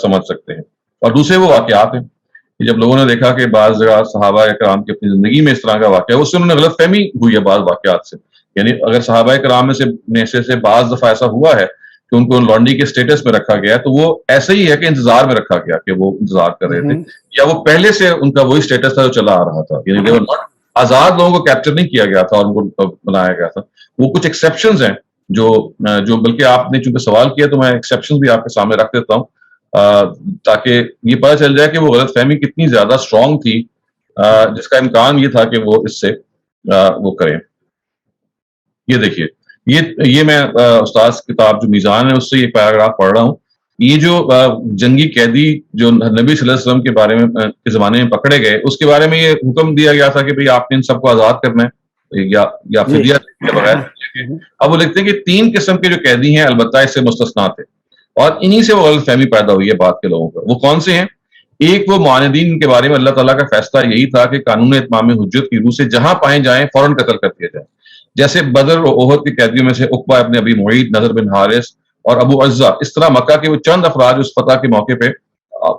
سمجھ سکتے ہیں. اور دوسرے وہ واقعات ہیں کہ جب لوگوں نے دیکھا کہ بعض جگہ صحابہ کرام کی اپنی زندگی میں اس طرح کا واقعہ ہے، اس سے انہوں نے غلط فہمی ہوئی ہے بعض واقعات سے. یعنی اگر صحابہ کرام میں سے بعض دفعہ ایسا ہوا ہے کہ ان کو لونڈی کے سٹیٹس میں رکھا گیا ہے، تو وہ ایسے ہی ہے کہ انتظار میں رکھا گیا کہ وہ انتظار کر رہے تھے، یا وہ پہلے سے ان کا وہی سٹیٹس تھا جو چلا آ رہا تھا. یعنی آزاد لوگوں کو کیپچر نہیں کیا گیا تھا اور ان کو بنایا گیا تھا. وہ کچھ ایکسیپشنز ہیں جو بلکہ آپ نے چونکہ سوال کیا تو میں ایکسیپشنز بھی آپ کے سامنے رکھ دیتا ہوں تاکہ یہ پتہ چل جائے کہ وہ غلط فہمی کتنی زیادہ اسٹرانگ تھی، جس کا امکان یہ تھا کہ وہ اس سے وہ کریں. یہ دیکھیے، یہ میں استاذ کتاب جو میزان ہے اس سے یہ پیراگراف پڑھ رہا ہوں. یہ جو جنگی قیدی جو نبی صلی اللہ علیہ وسلم کے بارے میں کے زمانے میں پکڑے گئے، اس کے بارے میں یہ حکم دیا گیا تھا کہ بھئی آپ نے ان سب کو آزاد کرنا ہے یا فدیہ کے بغیر. اب وہ لکھتے ہیں کہ 3 قسم کے جو قیدی ہیں البتہ اس سے مستثنا تھے، اور انہی سے وہ غلط فہمی پیدا ہوئی ہے بات کے لوگوں پر. وہ کون سے ہیں؟ ایک وہ معاندین کے بارے میں اللہ تعالیٰ کا فیصلہ یہی تھا کہ قانون اتمام حجت کی روح سے جہاں پائے جائیں فوراً قتل کر دیا جائے. جیسے بدر و احد کے قیدیوں میں سے عقبہ ابن ابی معیط، نضر بن حارث اور ابو عزہ. اس طرح مکہ کے وہ چند افراد اس فتح کے موقع پہ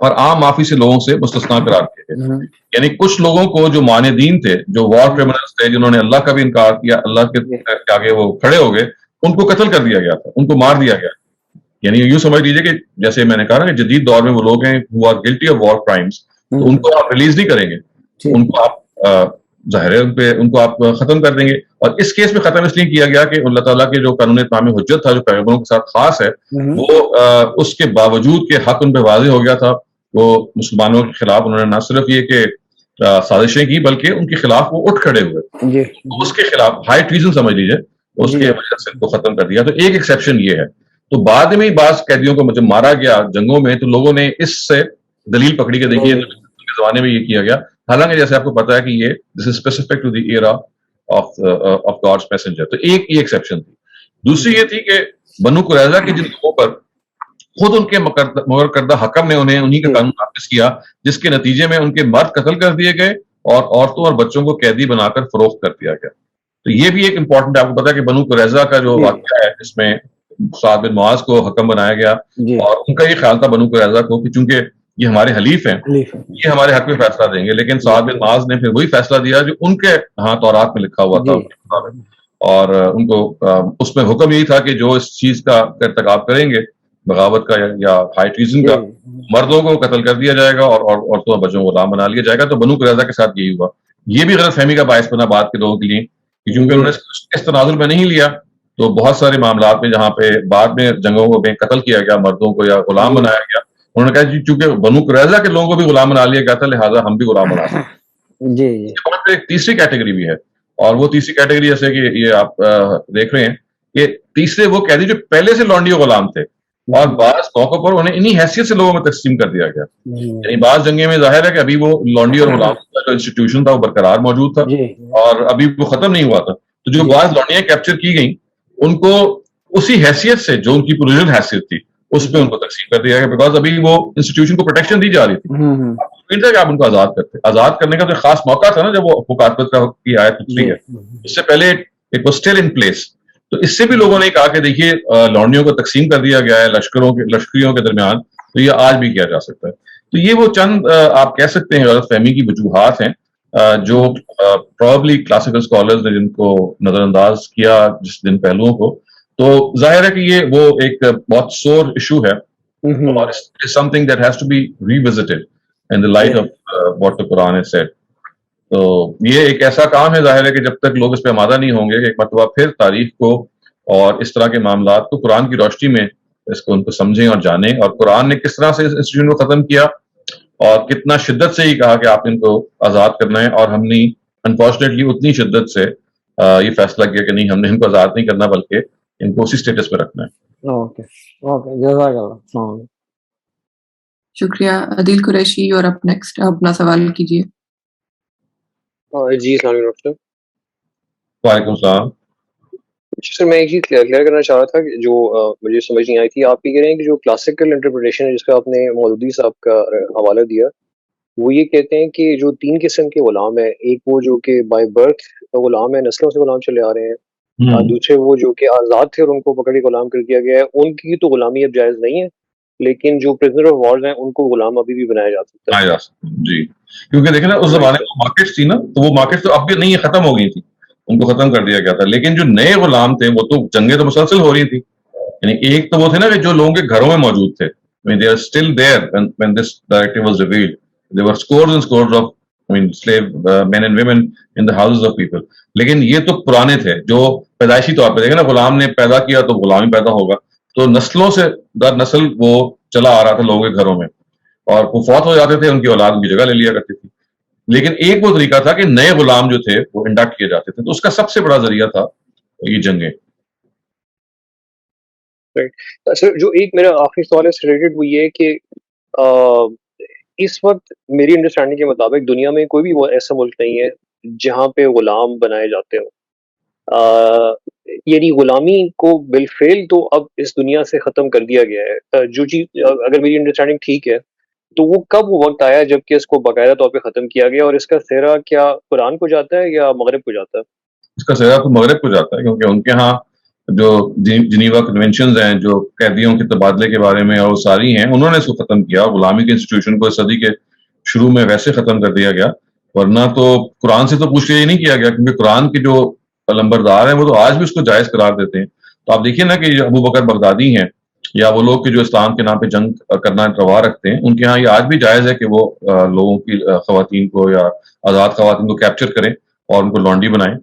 پر عام معافی سے لوگوں سے مستثنا قرار کیے گئے. یعنی کچھ لوگوں کو جو معاندین تھے، جو وار کرمنلز تھے، جنہوں نے اللہ کا بھی انکار کیا، اللہ کے آگے وہ کھڑے ہو گئے، ان کو قتل کر دیا گیا تھا، ان کو مار دیا گیا. یعنی یوں سمجھ لیجیے کہ جیسے میں نے کہا نا کہ جدید دور میں وہ لوگ ہیں who are guilty of war crimes، تو ان کو آپ ریلیز نہیں کریں گے، ان کو آپ ظاہر ہے ان کو آپ ختم کر دیں گے. اور اس کیس میں ختم اس لیے کیا گیا کہ اللہ تعالیٰ کے جو قانون اتمام حجت تھا جو پیغمبروں کے ساتھ خاص ہے، وہ اس کے باوجود کہ حق ان پہ واضح ہو گیا تھا، وہ مسلمانوں کے خلاف انہوں نے نہ صرف یہ کہ سازشیں کی بلکہ ان کے خلاف وہ اٹھ کھڑے ہوئے، اس کے خلاف ہائی ٹریزن سمجھ لیجیے، اس کے وجہ سے ان کو ختم کر دیا. تو ایک ایکسیپشن یہ ہے. تو بعد میں بعض قیدیوں کو جب مارا گیا جنگوں میں تو لوگوں نے اس سے دلیل پکڑی کہ دیکھیے کے زمانے میں یہ کیا گیا، حالانکہ جیسے آپ کو پتا ہے کہ یہ this is specific to the era of God's messenger. تو ایک یہ ایکسیپشن تھی. دوسری یہ تھی کہ بنو قریظہ کے جن لوگوں پر خود ان کے مقرر کردہ حکم نے انہیں کا قانون نافذ کیا، جس کے نتیجے میں ان کے مرد قتل کر دیے گئے اور عورتوں اور بچوں کو قیدی بنا کر فروخت کر دیا گیا. تو یہ بھی ایک امپورٹنٹ ہے. آپ کو پتا ہے کہ بنو قریظہ کا جو واقعہ ہے اس میں سعد بن معاذ کو حکم بنایا گیا، اور ان کا یہ خیال تھا بنو قریظہ کو کہ چونکہ یہ ہمارے حلیف ہیں، یہ ہمارے حق میں فیصلہ دیں گے. لیکن سعد بن معاذ نے پھر وہی فیصلہ دیا جو ان کے ہاں تورات میں لکھا ہوا تھا، اور ان کو اس میں حکم یہی تھا کہ جو اس چیز کا ارتکاب کریں گے، بغاوت کا یا ہائی ٹریزن کا، مردوں کو قتل کر دیا جائے گا اور عورتوں اور بچوں کو غلام بنا لیا جائے گا. تو بنو قریظہ کے ساتھ یہی ہوا. یہ بھی غلط فہمی کا باعث بنا بات کے لوگوں کے لیے کہ چونکہ انہوں نے اس تناظر میں نہیں لیا، تو بہت سارے معاملات میں جہاں پہ بعد میں جنگوں کو قتل کیا گیا، مردوں کو یا غلام بنایا گیا، انہوں نے کہا جی چونکہ بنو قریظہ کے لوگوں کو بھی غلام بنا لیا گیا تھا لہٰذا ہم بھی غلام بنا لیں. ایک تیسری کیٹیگری بھی ہے، اور وہ تیسری کیٹیگری جیسے کہ یہ آپ دیکھ رہے ہیں کہ تیسرے وہ قیدی جو پہلے سے لونڈی غلام تھے اور بعض موقعوں پر انہیں انہی حیثیت سے لوگوں میں تقسیم کر دیا گیا. یعنی بعض جنگیں میں ظاہر ہے کہ ابھی وہ لونڈی اور غلام کا جو انسٹیٹیوشن تھا وہ برقرار موجود تھا اور ابھی وہ ختم نہیں ہوا تھا. تو جو بعض لونڈیاں کیپچر کی گئیں ان کو اسی حیثیت سے جو ان کی پروویژنل حیثیت تھی اس پہ ان کو تقسیم کر دیا گیا، بیکاز ابھی وہ انسٹیٹیوشن کو پروٹیکشن دی جا رہی تھی. کہ آپ ان کو آزاد کرتے، آزاد کرنے کا تو خاص موقع تھا نا جب وہ مکاتبت کی آیت اتری ہے، اس سے پہلے it was still in place. تو اس سے بھی لوگوں نے کہا کہ دیکھیے لونڈیوں کو تقسیم کر دیا گیا ہے لشکریوں کے درمیان، تو یہ آج بھی کیا جا سکتا ہے. تو یہ وہ چند آپ کہہ سکتے ہیں غلط فہمی کی وجوہات ہیں جو پروبلی کلاسیکل اسکالرز نے جن کو نظر انداز کیا جس دن پہلوؤں کو. تو ظاہر ہے کہ یہ وہ ایک بہت سور ایشو ہے اور something that has to be revisited in the light of what the Quran has said. تو یہ ایک ایسا کام ہے ظاہر ہے کہ جب تک لوگ اس پہ آمادہ نہیں ہوں گے کہ ایک مرتبہ پھر تاریخ کو اور اس طرح کے معاملات کو قرآن کی روشنی میں اس کو ان کو سمجھیں اور جانیں، اور قرآن نے کس طرح سے اس انسٹیٹیوشن کو ختم کیا اور کتنا شدت سے ہی کہا کہ آپ ان کو آزاد کرنا ہے، اور ہم نے انفارچونیٹلی اتنی شدت سے یہ فیصلہ کیا کہ نہیں ہم نے ان کو آزاد نہیں کرنا بلکہ ان کو اسی سٹیٹس پہ رکھنا ہے. شکریہ. عدیل قریشی اور اب نیکسٹ اپنا سوال کیجیے. جی السلام علیکم ڈاکٹر. وعلیکم السلام. سر میں ایک چیز کلیئر کرنا چاہ رہا تھا کہ جو مجھے سمجھ نہیں آئی تھی. آپ یہ کہہ رہے ہیں کہ جو کلاسیکل انٹرپریٹیشن ہے جس کا آپ نے مودودی صاحب کا حوالہ دیا، وہ یہ کہتے ہیں کہ جو 3 قسم کے غلام ہیں، ایک وہ جو کہ بائی برتھ غلام ہے، نسلوں سے غلام چلے آ رہے ہیں، دوسرے وہ جو کہ آزاد تھے اور ان کو پکڑ کے غلام کر دیا گیا ہے، ان کی تو غلامی اب جائز نہیں ہے، لیکن جو پرزنر آف وارز ہیں ان کو غلام ابھی بھی بنایا جا سکتا ہے. جی کیونکہ دیکھیں نا اس زمانے میں مارکیٹس تھی نا، تو وہ مارکیٹس تو اب بھی نہیں ختم ہو گئی تھی، ان کو ختم کر دیا گیا تھا. لیکن جو نئے غلام تھے وہ تو جنگیں تو مسلسل ہو رہی تھی. یعنی ایک تو وہ تھے نا کہ جو لوگوں کے گھروں میں موجود تھے، they are still there when this directive was revealed. There were scores and scores of slave men and women in the houses of people. لیکن یہ تو پرانے تھے جو پیدائشی طور پہ دیکھیں نا، غلام نے پیدا کیا تو غلام ہی پیدا ہوگا، تو نسلوں سے در نسل وہ چلا آ رہا تھا لوگوں کے گھروں میں، اور وہ فوت ہو جاتے تھے ان کی اولاد ان کی جگہ لے لیا کرتی تھی. لیکن ایک وہ طریقہ تھا کہ نئے غلام جو تھے وہ انڈکٹ کیے جاتے تھے، تو اس کا سب سے بڑا ذریعہ تھا یہ جنگیں. Right sir. جو ایک میرا آخری سوال ہے اس ریلیٹڈ وہ یہ ہے کہ اس وقت میری انڈرسٹینڈنگ کے مطابق دنیا میں کوئی بھی وہ ایسا ملک نہیں ہے جہاں پہ غلام بنائے جاتے ہوں. یعنی غلامی کو بالفعل تو اب اس دنیا سے ختم کر دیا گیا ہے. جو چیز اگر میری انڈرسٹینڈنگ ٹھیک ہے تو وہ کب وہ وقت آیا جب کہ اس کو باقاعدہ طور پہ ختم کیا گیا, اور اس کا سہرا کیا قرآن کو جاتا ہے یا مغرب کو جاتا ہے؟ اس کا سہرا تو مغرب کو جاتا ہے, کیونکہ ان کے ہاں جو جنیوا کنونشنز ہیں جو قیدیوں کے تبادلے کے بارے میں اور ساری ہیں, انہوں نے اس کو ختم کیا. غلامی کے انسٹیٹیوشن کو اس صدی کے شروع میں ویسے ختم کر دیا گیا, ورنہ تو قرآن سے تو پوچھ کے یہ نہیں کیا گیا, کیونکہ قرآن کے جو لمبردار ہیں وہ تو آج بھی اس کو جائز قرار دیتے ہیں. تو آپ دیکھیے نا کہ جو ابو بکر بغدادی ہیں یا وہ لوگ جو اسلام کے نام پہ جنگ کرنا روا رکھتے ہیں, ان کے ہاں یہ آج بھی جائز ہے کہ وہ لوگوں کی خواتین کو یا آزاد خواتین کو کیپچر کریں اور ان کو لانڈی بنائیں.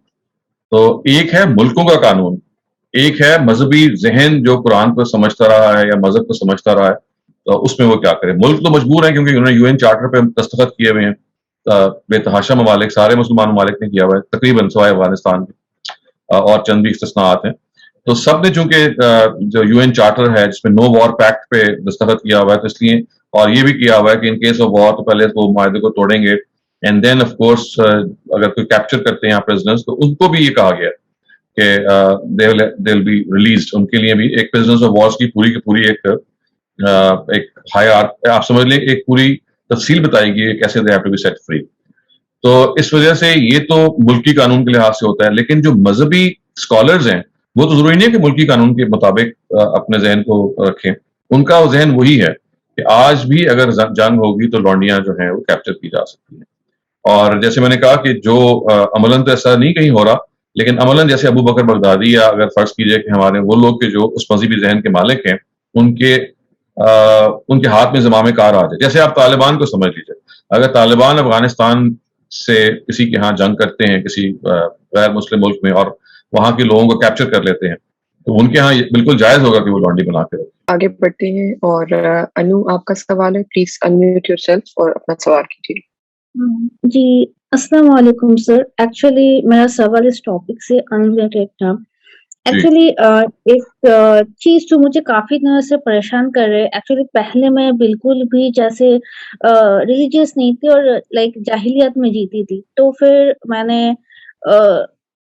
تو ایک ہے ملکوں کا قانون, ایک ہے مذہبی ذہن جو قرآن کو سمجھتا رہا ہے یا مذہب کو سمجھتا رہا ہے, تو اس میں وہ کیا کرے. ملک تو مجبور ہیں کیونکہ انہوں نے UN چارٹر پہ دستخط کیے ہوئے ہیں, بے تحاشا ممالک, سارے مسلمان ممالک نے کیا ہوا ہے تقریباً سوائے افغانستان کے, اور چند بھی استثناءات ہیں. تو سب نے چونکہ جو UN چارٹر ہے جس میں نو وار پیکٹ پہ دستخط کیا ہوا ہے, تو اس لیے اور یہ بھی کیا ہوا ہے کہ ان کیس آف وار تو پہلے وہ معاہدے کو توڑیں گے, اینڈ دین آف کورس اگر کوئی کیپچر کرتے ہیں پریزنرز تو ان کو بھی یہ کہا گیا کہ دے ول بی ریلیزڈ. ان کے لیے بھی ایک پریزنرز آف وارز کی پوری ایک ہائی آپ سمجھ لیں ایک پوری تفصیل بتائی گئی کیسے they have to be set free. تو اس وجہ سے یہ تو ملکی قانون کے لحاظ سے ہوتا ہے, لیکن جو مذہبی اسکالرز ہیں وہ تو ضروری نہیں ہے کہ ملکی قانون کے مطابق اپنے ذہن کو رکھیں. ان کا ذہن وہی ہے کہ آج بھی اگر جنگ ہوگی تو لانڈیاں جو ہیں وہ کیپچر کی جا سکتی ہیں. اور جیسے میں نے کہا کہ جو عملاً تو ایسا نہیں کہیں ہو رہا, لیکن عملاً جیسے ابو بکر بغدادی یا اگر فرض کیجئے کہ ہمارے وہ لوگ کے جو اس مذہبی ذہن کے مالک ہیں ان کے ہاتھ میں زمام کار آ جائے. جیسے آپ طالبان کو سمجھ لیجیے, اگر طالبان افغانستان سے کسی کے ہاں جنگ کرتے ہیں کسی غیر مسلم ملک میں اور وہاں کے لوگوں کو کیپچر کر لیتے ہیں, تو ان کے ہاں بالکل جائز ہوگا کہ وہ لانڈی بنا کے رکھیں. آگے بڑھتے ہیں اور انو آپ کا سوال ہے, پلیز انمیوٹ یور سیلف اور اپنا سوال کیجیے. جی السلام علیکم سر. ایکچولی میرا سوال اس ٹاپک سے انریلیٹڈ تھا. ایکچولی ایک چیز جو مجھے کافی دنوں سے پریشان کر رہے, ایکچولی پہلے میں بالکل بھی جیسے ریلیجیس نہیں تھی اور لائک جاہلیت میں جیتی تھی, تو پھر میں نے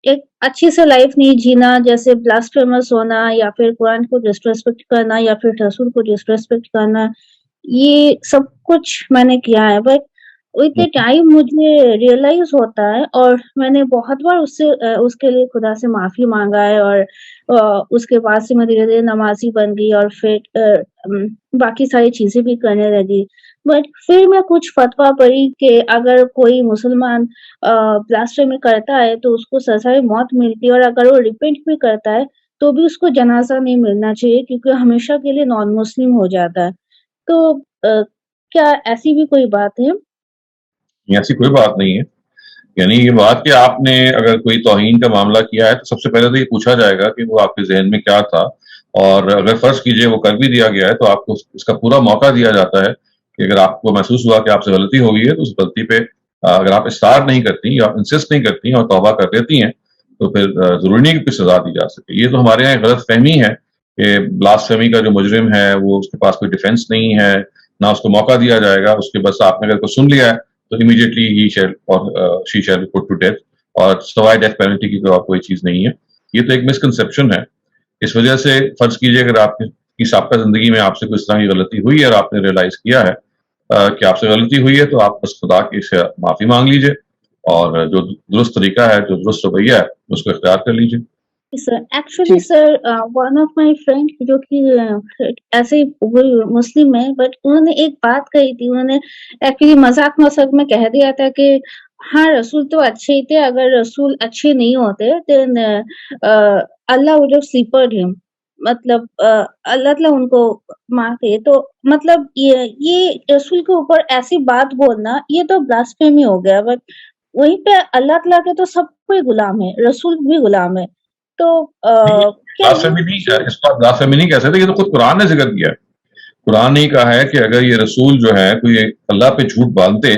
ایک اچھی سے لائف نہیں جینا, جیسے بلاسفیمس ہونا یا پھر قرآن کو ڈسریسپیکٹ کرنا یا پھر رسول کو ڈسریسپیکٹ کرنا, یہ سب کچھ میں نے کیا ہے. بٹ اتنے ٹائم مجھے ریئلائز ہوتا ہے اور میں نے بہت بار اس کے لیے خدا سے معافی مانگا ہے, اور اس کے بعد سے میں دھیرے دھیرے نمازی بن گئی اور پھر باقی ساری چیزیں بھی کرنے لگی. بٹ پھر میں کچھ فتویٰ پڑھی کہ اگر کوئی مسلمان بلاسفیمی کرتا ہے تو اس کو سزائے موت ملتی ہے, اور اگر وہ ریپینٹ بھی کرتا ہے تو بھی اس کو جنازہ نہیں ملنا چاہیے کیونکہ ہمیشہ کے لیے نان مسلم ہو جاتا ہے. تو کیا ایسی بھی کوئی بات ہے؟ ایسی کوئی بات نہیں ہے. یعنی یہ بات کہ آپ نے اگر کوئی توہین کا معاملہ کیا ہے تو سب سے پہلے تو یہ پوچھا جائے گا کہ وہ آپ کے ذہن میں کیا تھا, اور اگر فرض کیجئے وہ کر بھی دیا گیا ہے تو آپ کو اس کا پورا موقع دیا جاتا ہے کہ اگر آپ کو محسوس ہوا کہ آپ سے غلطی ہو گئی ہے تو اس غلطی پہ اگر آپ اصرار نہیں کرتی یا انسسٹ نہیں کرتی اور توبہ کر دیتی ہیں تو پھر ضروری نہیں کہ کوئی سزا دی جا سکے. یہ تو ہمارے یہاں غلط فہمی ہے کہ بلاسفیمی کا جو مجرم ہے وہ اس کے پاس کوئی ڈیفینس نہیں ہے, نہ اس کو موقع دیا جائے گا. اس کے بس آپ نے اگر کوئی سن لیا ہے تو امیڈیٹلی ہی شیل اور she shall be put to death, اور سوائے ڈیتھ پینلٹی کی تو آپ کوئی چیز نہیں ہے. یہ تو ایک مسکنسیپشن ہے. اس وجہ سے فرض کیجئے اگر آپ کی سابقہ زندگی میں آپ سے کوئی اس طرح کی غلطی ہوئی ہے اور آپ نے ریئلائز کیا ہے کہ آپ سے غلطی ہوئی ہے, تو آپ بس خدا کی سے معافی مانگ لیجئے اور جو درست طریقہ ہے, جو درست رویہ ہے, اس کو اختیار کر لیجئے. Sir actually sir one of my friend جو کہ ایسے مسلم ہے, بٹ انہوں نے ایک بات کہی تھی, انہوں نے ایکچولی مذاق میں کہہ دیا تھا کہ ہاں رسول تو اچھے ہی تھے, اگر رسول اچھے نہیں ہوتے دین اللہ would have slippered him, مطلب اللہ تعالیٰ ان کو مارتے. تو مطلب یہ رسول کے اوپر ایسی بات بولنا یہ تو بلاسفیمی ہو گیا. بٹ وہیں پہ اللہ تعالیٰ کے تو سب کوئی غلام ہے, رسول بھی غلام ہے. تو بلاسفیمی نہیں کہہ سکتے, یہ تو خود قرآن نے ذکر کیا ہے. قرآن نے کہا ہے کہ اگر یہ رسول جو ہے کوئی اللہ پہ جھوٹ باندھتے,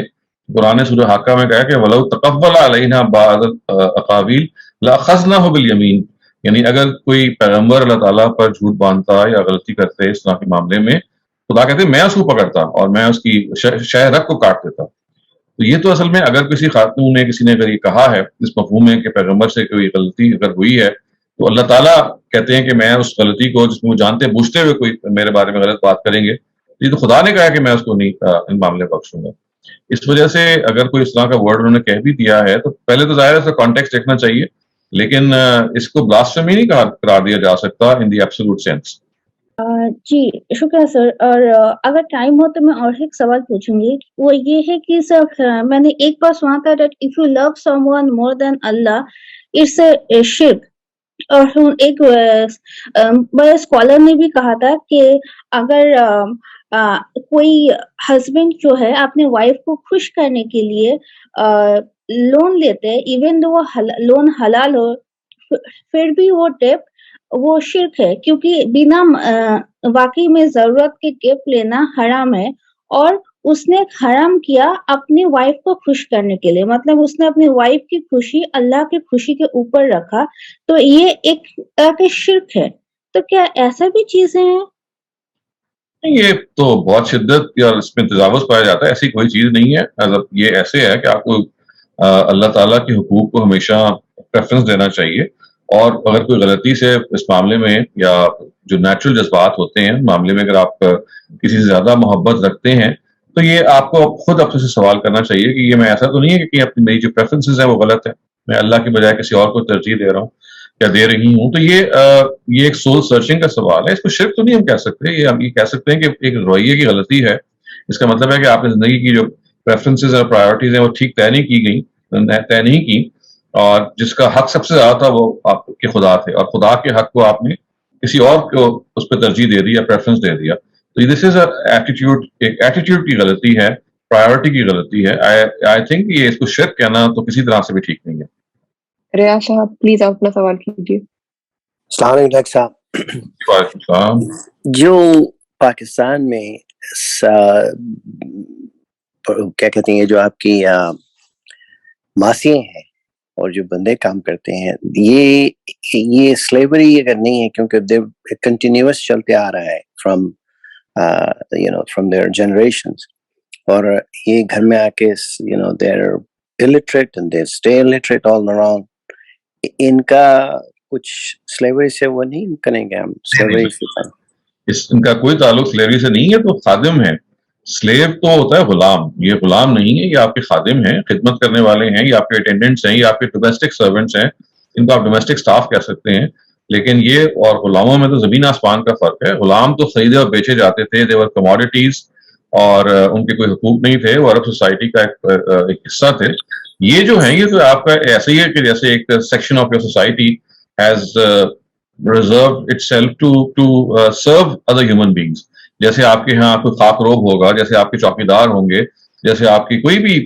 قرآن نے سورہ حاقہ میں کہا کہ وَلَوْ تَقَوَّلَ عَلَيْنَا بَعْضَ الْأَقَاوِيلِ لَأَخَذْنَاهُ بِالْيَمِينِ, یعنی اگر کوئی پیغمبر اللہ تعالیٰ پر جھوٹ باندھتا یا غلطی کرتے اس طرح کے معاملے میں، خدا کہتے میں اس کو پکڑتا اور میں اس کی شہ رگ کو کاٹ دیتا. تو یہ تو اصل میں اگر کسی خاتون نے کسی نے اگر یہ کہا ہے اس مفہوم میں کہ پیغمبر سے کوئی غلطی اگر ہوئی ہے تو اللہ تعالیٰ کہتے ہیں کہ میں اس غلطی کو جس میں وہ جانتے بوجھتے ہوئے کوئی میرے بارے میں غلط بات کریں گے، یہ تو خدا نے کہا کہ میں اس کو نہیں ان معاملے بخشوں گا. اس وجہ سے اگر کوئی اس طرح کا ورڈ انہوں نے کہہ بھی دیا ہے تو پہلے تو ظاہر ہے اس کا کانٹیکسٹ دیکھنا چاہیے، لیکن اس کو بلاسفیمی نہیں قرار دیا جا سکتا ان دی ایبسولوٹ سینس. جی شکریہ سر. اور اگر ٹائم ہو تو میں اور ایک سوال پوچھوں گی. وہ یہ ہے کہ سر میں نے ایک بار سنا تھا that if you love someone more than Allah it's a shirk. اور ایک بڑے اسکالر نے بھی کہا تھا کہ اگر کوئی ہسبینڈ جو ہے اپنے وائف کو خوش کرنے کے لیے لون لیتے ایون دو وہ لون حلال ہو پھر بھی وہ ٹیپ وہ شرک ہے، کیونکہ بنا واقعی میں ضرورت کے ٹیپ لینا حرام ہے. اور اس نے حرام کیا اپنی وائف کو خوش کرنے کے لیے، مطلب اس نے اپنی وائف کی خوشی اللہ کی خوشی کے اوپر رکھا، تو یہ ایک طرح کے شرک ہے. تو کیا ایسا بھی چیزیں ہیں؟ یہ تو بہت شدت یا اس میں تجاوز پایا جاتا ہے، ایسی کوئی چیز نہیں ہے. یہ ایسے ہے کہ آپ کو اللہ تعالیٰ کے حقوق کو ہمیشہ پریفرنس دینا چاہیے، اور اگر کوئی غلطی سے اس معاملے میں یا جو نیچرل جذبات ہوتے ہیں معاملے میں اگر آپ کسی سے زیادہ محبت رکھتے ہیں تو یہ آپ کو خود اپنے سے سوال کرنا چاہیے کہ یہ میں ایسا تو نہیں ہے کہ اپنی میری جو پریفرنسز ہیں وہ غلط ہیں، میں اللہ کے بجائے کسی اور کو ترجیح دے رہا ہوں یا دے رہی ہوں. تو یہ ایک سول سرچنگ کا سوال ہے. اس کو شرک تو نہیں ہم کہہ سکتے، یہ ہم یہ کہہ سکتے ہیں کہ ایک رویے کی غلطی ہے. اس کا مطلب ہے کہ آپ نے زندگی کی جو پریفرنسز اور پرائیورٹیز ہیں وہ ٹھیک طے نہیں کی، اور جس کا حق سب سے زیادہ تھا وہ آپ کے خدا تھے، اور خدا کے حق کو آپ نے کسی اور کو اس پہ ترجیح دے دی یا پریفرنس دے دیا. تو دس از ایٹیٹیوڈ، ایک ایٹیٹیوڈ کی غلطی ہے، پرائیورٹی کی غلطی ہے. آئی تھنک یہ اس کو شرک کہنا تو کسی طرح سے بھی ٹھیک نہیں ہے. ریاض صاحب پلیز آپ اپنا سوال کیجیے. السلام علیکم ڈاکٹر صاحب. وعلیکم السلام. جو پاکستان میں کیا کہتے ہیں جو آپ کی ماسیاں ہیں اور جو بندے کام کرتے ہیں، یہ سلیوری اگر نہیں ہے، کیونکہ کنٹینیوس چلتے آ رہا ہے فرام دیئر جنریشنز، اور یہ گھر میں آ کے they're illiterate and they stay illiterate all around. ان کا کچھ سلیوری سے وہ نہیں کریں گے ہم؟ سلیوری سے ان کا کوئی تعلق سلیوری سے نہیں ہے، تو خادم ہیں. سلیو تو ہوتا ہے غلام، یہ غلام نہیں ہے، یہ آپ کے خادم ہیں، خدمت کرنے والے ہیں، یہ آپ کے اٹینڈنٹس ہیں، یہ آپ کے ڈومیسٹک سرونٹس ہیں، ان کو آپ ڈومیسٹک سٹاف کہہ سکتے ہیں. لیکن یہ اور غلاموں میں تو زمین آسمان کا فرق ہے. غلام تو خریدے اور بیچے جاتے تھے، دیور کموڈیٹیز، اور ان کے کوئی حقوق نہیں تھے، وہ عرب سوسائٹی کا ایک حصہ تھے. یہ جو ہیں یہ تو آپ کا ایسے ہی ہے کہ جیسے ایک section of your society has reserved itself to serve other human beings. جیسے آپ کے ہاں کوئی خاک روب ہوگا، جیسے آپ کے چوکیدار ہوں گے، جیسے آپ کی کوئی بھی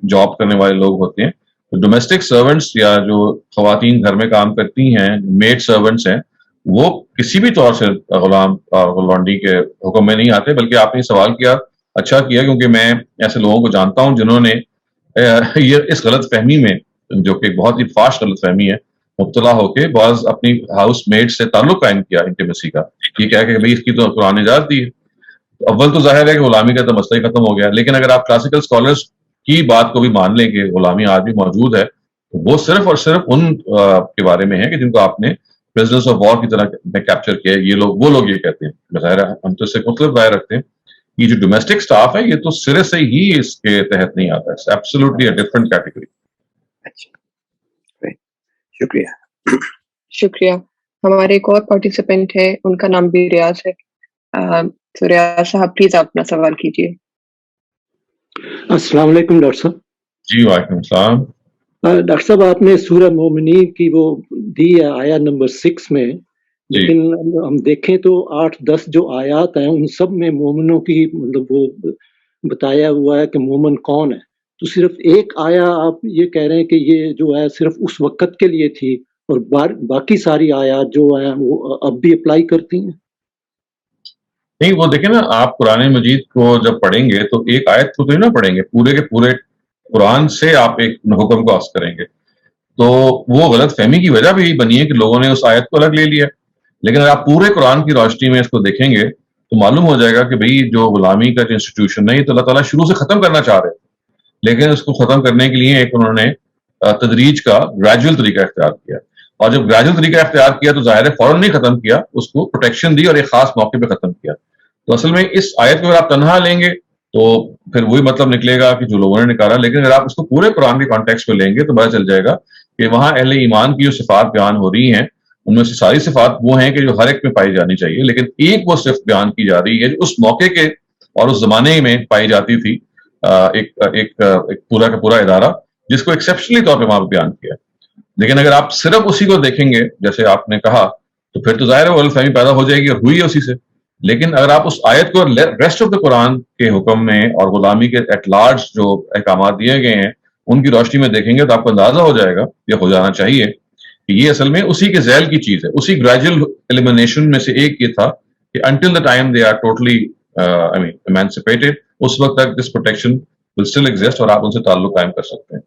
جاب کرنے والے لوگ ہوتے ہیں. ڈومیسٹک سرونٹس یا جو خواتین گھر میں کام کرتی ہیں، میڈ سرونٹس ہیں، وہ کسی بھی طور سے غلام اور غلامڈی کے حکم میں نہیں آتے. بلکہ آپ نے سوال کیا، اچھا کیا، کیونکہ میں ایسے لوگوں کو جانتا ہوں جنہوں نے یہ اس غلط فہمی میں، جو کہ بہت ہی فاش غلط فہمی ہے، مبتلا ہو کے بعض اپنی ہاؤس میڈ سے تعلق قائم کیا انٹیمیسی کا. یہ کہا کہ بھائی اس کی تو قرآن اجازت دی ہے. اول تو ظاہر ہے کہ غلامی کا تو مسئلہ ہی ختم ہو گیا. لیکن اگر آپ کلاسیکل اسکالرس کی بات کو بھی مان لیں کہ غلامی آج بھی موجود ہے، تو وہ صرف اور صرف ان کے بارے میں ہے کہ جن کو آپ نے پریزنس آف وار کی طرح میں کیپچر کیا. یہ لوگ وہ لوگ یہ کہتے ہیں، بظاہر ہم تو اس سے مختلف رائے رکھتے ہیں. یہ جو ڈومیسٹک سٹاف ہے یہ تو سرے سے ہی اس کے تحت نہیں آتا ہے. Absolutely a different category. شکریہ. شکریہ. ہمارے ایک اور پارٹیسپینٹ ہے، ان کا نام بھی ریاض ہے. تو ریاض صاحب پلیز آپ اپنا سوال کیجیے. السلام علیکم ڈاکٹر صاحب. جی وعلیکم السلام. ڈاکٹر صاحب آپ نے سورہ مومنین کی وہ دی ہے آیا نمبر 6 میں، لیکن ہم دیکھیں تو 8-10 جو آیات ہیں ان سب میں مومنوں کی مطلب وہ بتایا ہوا ہے کہ مومن کون ہے. تو صرف ایک آیا آپ یہ کہہ رہے ہیں کہ یہ جو ہے صرف اس وقت کے لیے تھی، اور باقی ساری آیات جو ہیں وہ اب بھی اپلائی کرتی ہیں؟ نہیں، وہ دیکھیں نا، آپ قرآن مجید کو جب پڑھیں گے تو ایک آیت کو تو ہی نہ پڑھیں گے، پورے کے پورے قرآن سے آپ ایک حکم کو اخذ کریں گے. تو وہ غلط فہمی کی وجہ بھی یہی بنی ہے کہ لوگوں نے اس آیت کو الگ لے لیا. لیکن اگر آپ پورے قرآن کی روشنی میں اس کو دیکھیں گے تو معلوم ہو جائے گا کہ بھئی جو غلامی کا جو انسٹیٹیوشن ہے یہ تو اللہ تعالیٰ شروع سے ختم کرنا چاہ رہے تھے، لیکن اس کو ختم کرنے کے لیے ایک انہوں نے تدریج کا گریجول طریقہ اختیار کیا. اور جب گریجول طریقہ اختیار کیا تو ظاہر ہے فوراً نہیں ختم کیا، اس کو پروٹیکشن دی اور ایک خاص موقع پہ ختم کیا. تو اصل میں اس آیت کو اگر آپ تنہا لیں گے تو پھر وہی مطلب نکلے گا کہ جو لوگوں نے نکالا. لیکن اگر آپ اس کو پورے قرآن کے کانٹیکسٹ میں لیں گے تو پتہ چل جائے گا کہ وہاں اہل ایمان کی جو صفات بیان ہو رہی ہیں ان میں سے ساری صفات وہ ہیں کہ جو ہر ایک میں پائی جانی چاہیے، لیکن ایک وہ صفت بیان کی جا رہی ہے جو اس موقع کے اور اس زمانے میں پائی جاتی تھی. ایک پورا کا پورا ادارہ جس کو ایکسیپشنلی طور پہ وہاں پہ بیان کیا. لیکن اگر آپ صرف اسی کو دیکھیں گے جیسے آپ نے کہا تو پھر تو ظاہر ہے وہ غلط فہمی پیدا ہو جائے گی اور ہوئی ہے اسی سے. لیکن اگر آپ اس آیت کو ریسٹ آف دا قرآن کے حکم میں اور غلامی کے ایٹ لارج جو احکامات دیے گئے ہیں ان کی روشنی میں دیکھیں گے تو آپ کو اندازہ ہو جائے گا، یا ہو جانا چاہیے، کہ یہ اصل میں اسی کے ذیل کی چیز ہے. اسی گریجول ایلیمینیشن میں سے ایک یہ تھا کہ until the time they are totally emancipated, اس وقت تک this protection will still exist اور آپ ان سے تعلق قائم کر سکتے ہیں.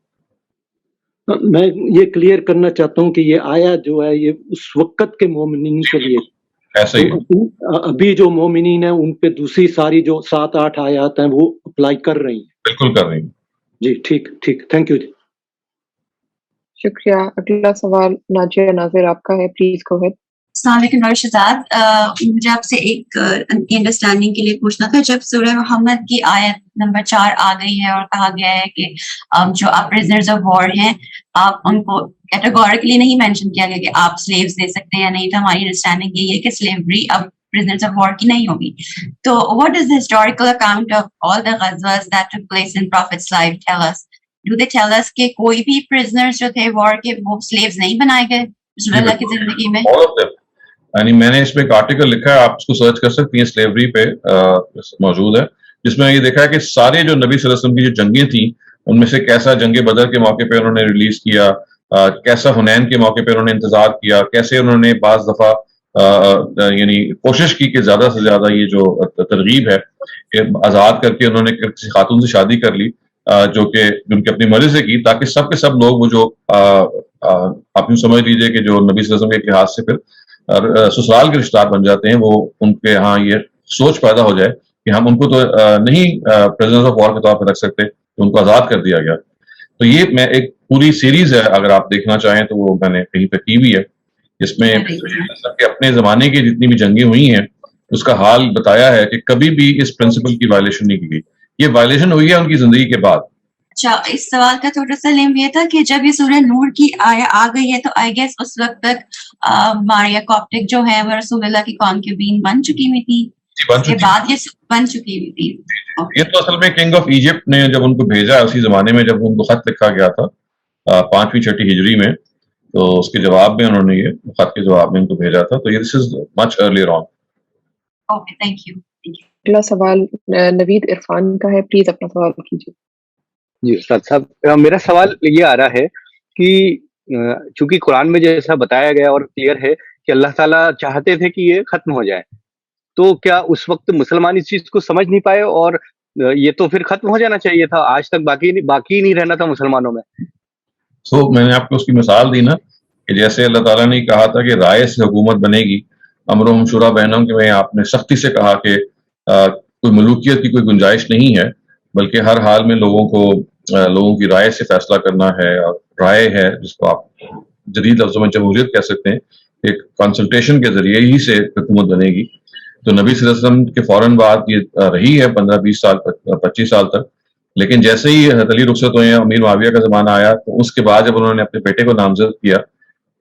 میں یہ کلیئر کرنا چاہتا ہوں کہ یہ آیا جو ہے یہ اس وقت کے مومنین کے لیے ایسا ہی ہے. ابھی جو مومنین ہیں ان پہ دوسری ساری جو 7-8 آیات ہیں وہ اپلائی کر رہی ہیں. بالکل کر رہی ہیں. جی ٹھیک تھینک یو. شکریہ. اگلا سوال ناجیہ ناظر آپ کا ہے، پلیز گو اہیڈ. السلام علیکم ڈاکٹر شہزاد، مجھے آپ سے ایک انڈرسٹینڈنگ کے لیے پوچھنا تھا. جب سورہ محمد کی آیت نمبر 4 آ گئی ہے اور کہا گیا ہے کہ جو آپ پرزنرز آف وار ہیں آپ ان کو کیٹیگوریکلی نہیں مینشن کیا گیا کہ آپ سلیوز دے سکتے ہیں یا نہیں، تو ہماری انڈرسٹینڈنگ یہی ہے کہ سلیوری اب prisoners of war کی نہیں ہوگی. تو what does the historical account of all the ghazwas that took place in Prophet's life tell us? Do they tell us کہ کوئی بھی prisoners جو تھے war کے وہ slaves نہیں بنائے گئے رسول اللہ کی زندگی میں؟ All of them. یعنی میں نے اس میں ایک آرٹیکل لکھا ہے، آپ اس کو سرچ کر سکتی ہیں، سلیوری پہ موجود ہے، جس میں یہ دیکھا ہے کہ سارے جو نبی صلی اللہ علیہ وسلم کی جو جنگیں تھیں ان میں سے کیسا جنگ بدر کے موقع پہ انہوں نے ریلیز کیا، کیسا حنین کے موقع پہ انہوں نے انتظار کیا، کیسے انہوں نے بعض دفعہ یعنی کوشش کی کہ زیادہ سے زیادہ یہ جو ترغیب ہے کہ آزاد کر کے انہوں نے کسی خاتون سے شادی کر لی جو کہ ان کی اپنی مرضی سے کی، تاکہ سب کے سب لوگ وہ جو آپ یوں سمجھ لیجیے کہ جو نبی صلی اللہ علیہ وسلم کے لحاظ سے پھر سسرال کے رشتہ دار بن جاتے ہیں، وہ ان کے ہاں یہ سوچ پیدا ہو جائے کہ ہم ان کو تو نہیں پریزنرز آف وار کے طور پہ رکھ سکتے، تو ان کو آزاد کر دیا گیا. تو یہ میں ایک پوری سیریز ہے، اگر آپ دیکھنا چاہیں تو وہ میں نے کہیں پہ کی ہوئی ہے، جس میں اپنے زمانے کی جتنی بھی جنگیں ہوئی ہیں اس کا حال بتایا ہے کہ کبھی بھی اس پرنسپل کی وائلیشن نہیں کی گئی. یہ وائلیشن ہوئی ہے ان کی زندگی کے بعد. اچھا، اس سوال کا تھوڑا سا لمب یہ تھا کہ جب یہ سورہ نور کی آیا آ گئی ہے تو آئی گیس اس وقت تک ماریا کوپٹک جو ہے وہ رسول اللہ کی کانکیوبین بن چکی ہوئی تھی، اس کے بعد یہ بن چکی ہوئی تھی. یہ تو اصل میں کنگ آف ایجپٹ نے جب ان کو بھیجا اسی زمانے میں، جب ان کو خط لکھا گیا تھا 5ویں-6 ہجری میں، تو اس کے جواب میں انہوں نے یہ خط کے جواب میں ان کو بھیجا تھا. تو یہ this is much earlier on. Okay, thank you. اگلا سوال نوید عرفان کا ہے، پلیز اپنا سوال کیجیے. جی استاد صاحب، میرا سوال یہ آ رہا ہے کہ چونکہ قرآن میں جیسا بتایا گیا اور کلیئر ہے کہ اللہ تعالیٰ چاہتے تھے کہ یہ ختم ہو جائے، تو کیا اس وقت مسلمان اس چیز کو سمجھ نہیں پائے اور یہ تو پھر ختم ہو جانا چاہیے تھا، آج تک باقی نہیں رہنا تھا مسلمانوں میں؟ میں نے آپ کو اس کی مثال دی نا کہ جیسے اللہ تعالیٰ نے کہا تھا کہ رائے سے حکومت بنے گی، امرہم شورا بینہم، کہ میں آپ نے سختی سے کہا کہ کوئی ملوکیت کی کوئی گنجائش نہیں ہے، بلکہ ہر حال میں لوگوں کی رائے سے فیصلہ کرنا ہے. اور رائے ہے جس کو آپ جدید لفظوں میں جمہوریت کہہ سکتے ہیں، ایک کنسلٹیشن کے ذریعے ہی سے حکومت بنے گی. تو نبی صلی اللہ علیہ وسلم کے فوراً بعد یہ رہی ہے 15-20 سال 25 سال تک. لیکن جیسے ہی حضرت علی رخصت ہوئے، امیر معاویہ کا زمانہ آیا، تو اس کے بعد جب انہوں نے اپنے بیٹے کو نامزد کیا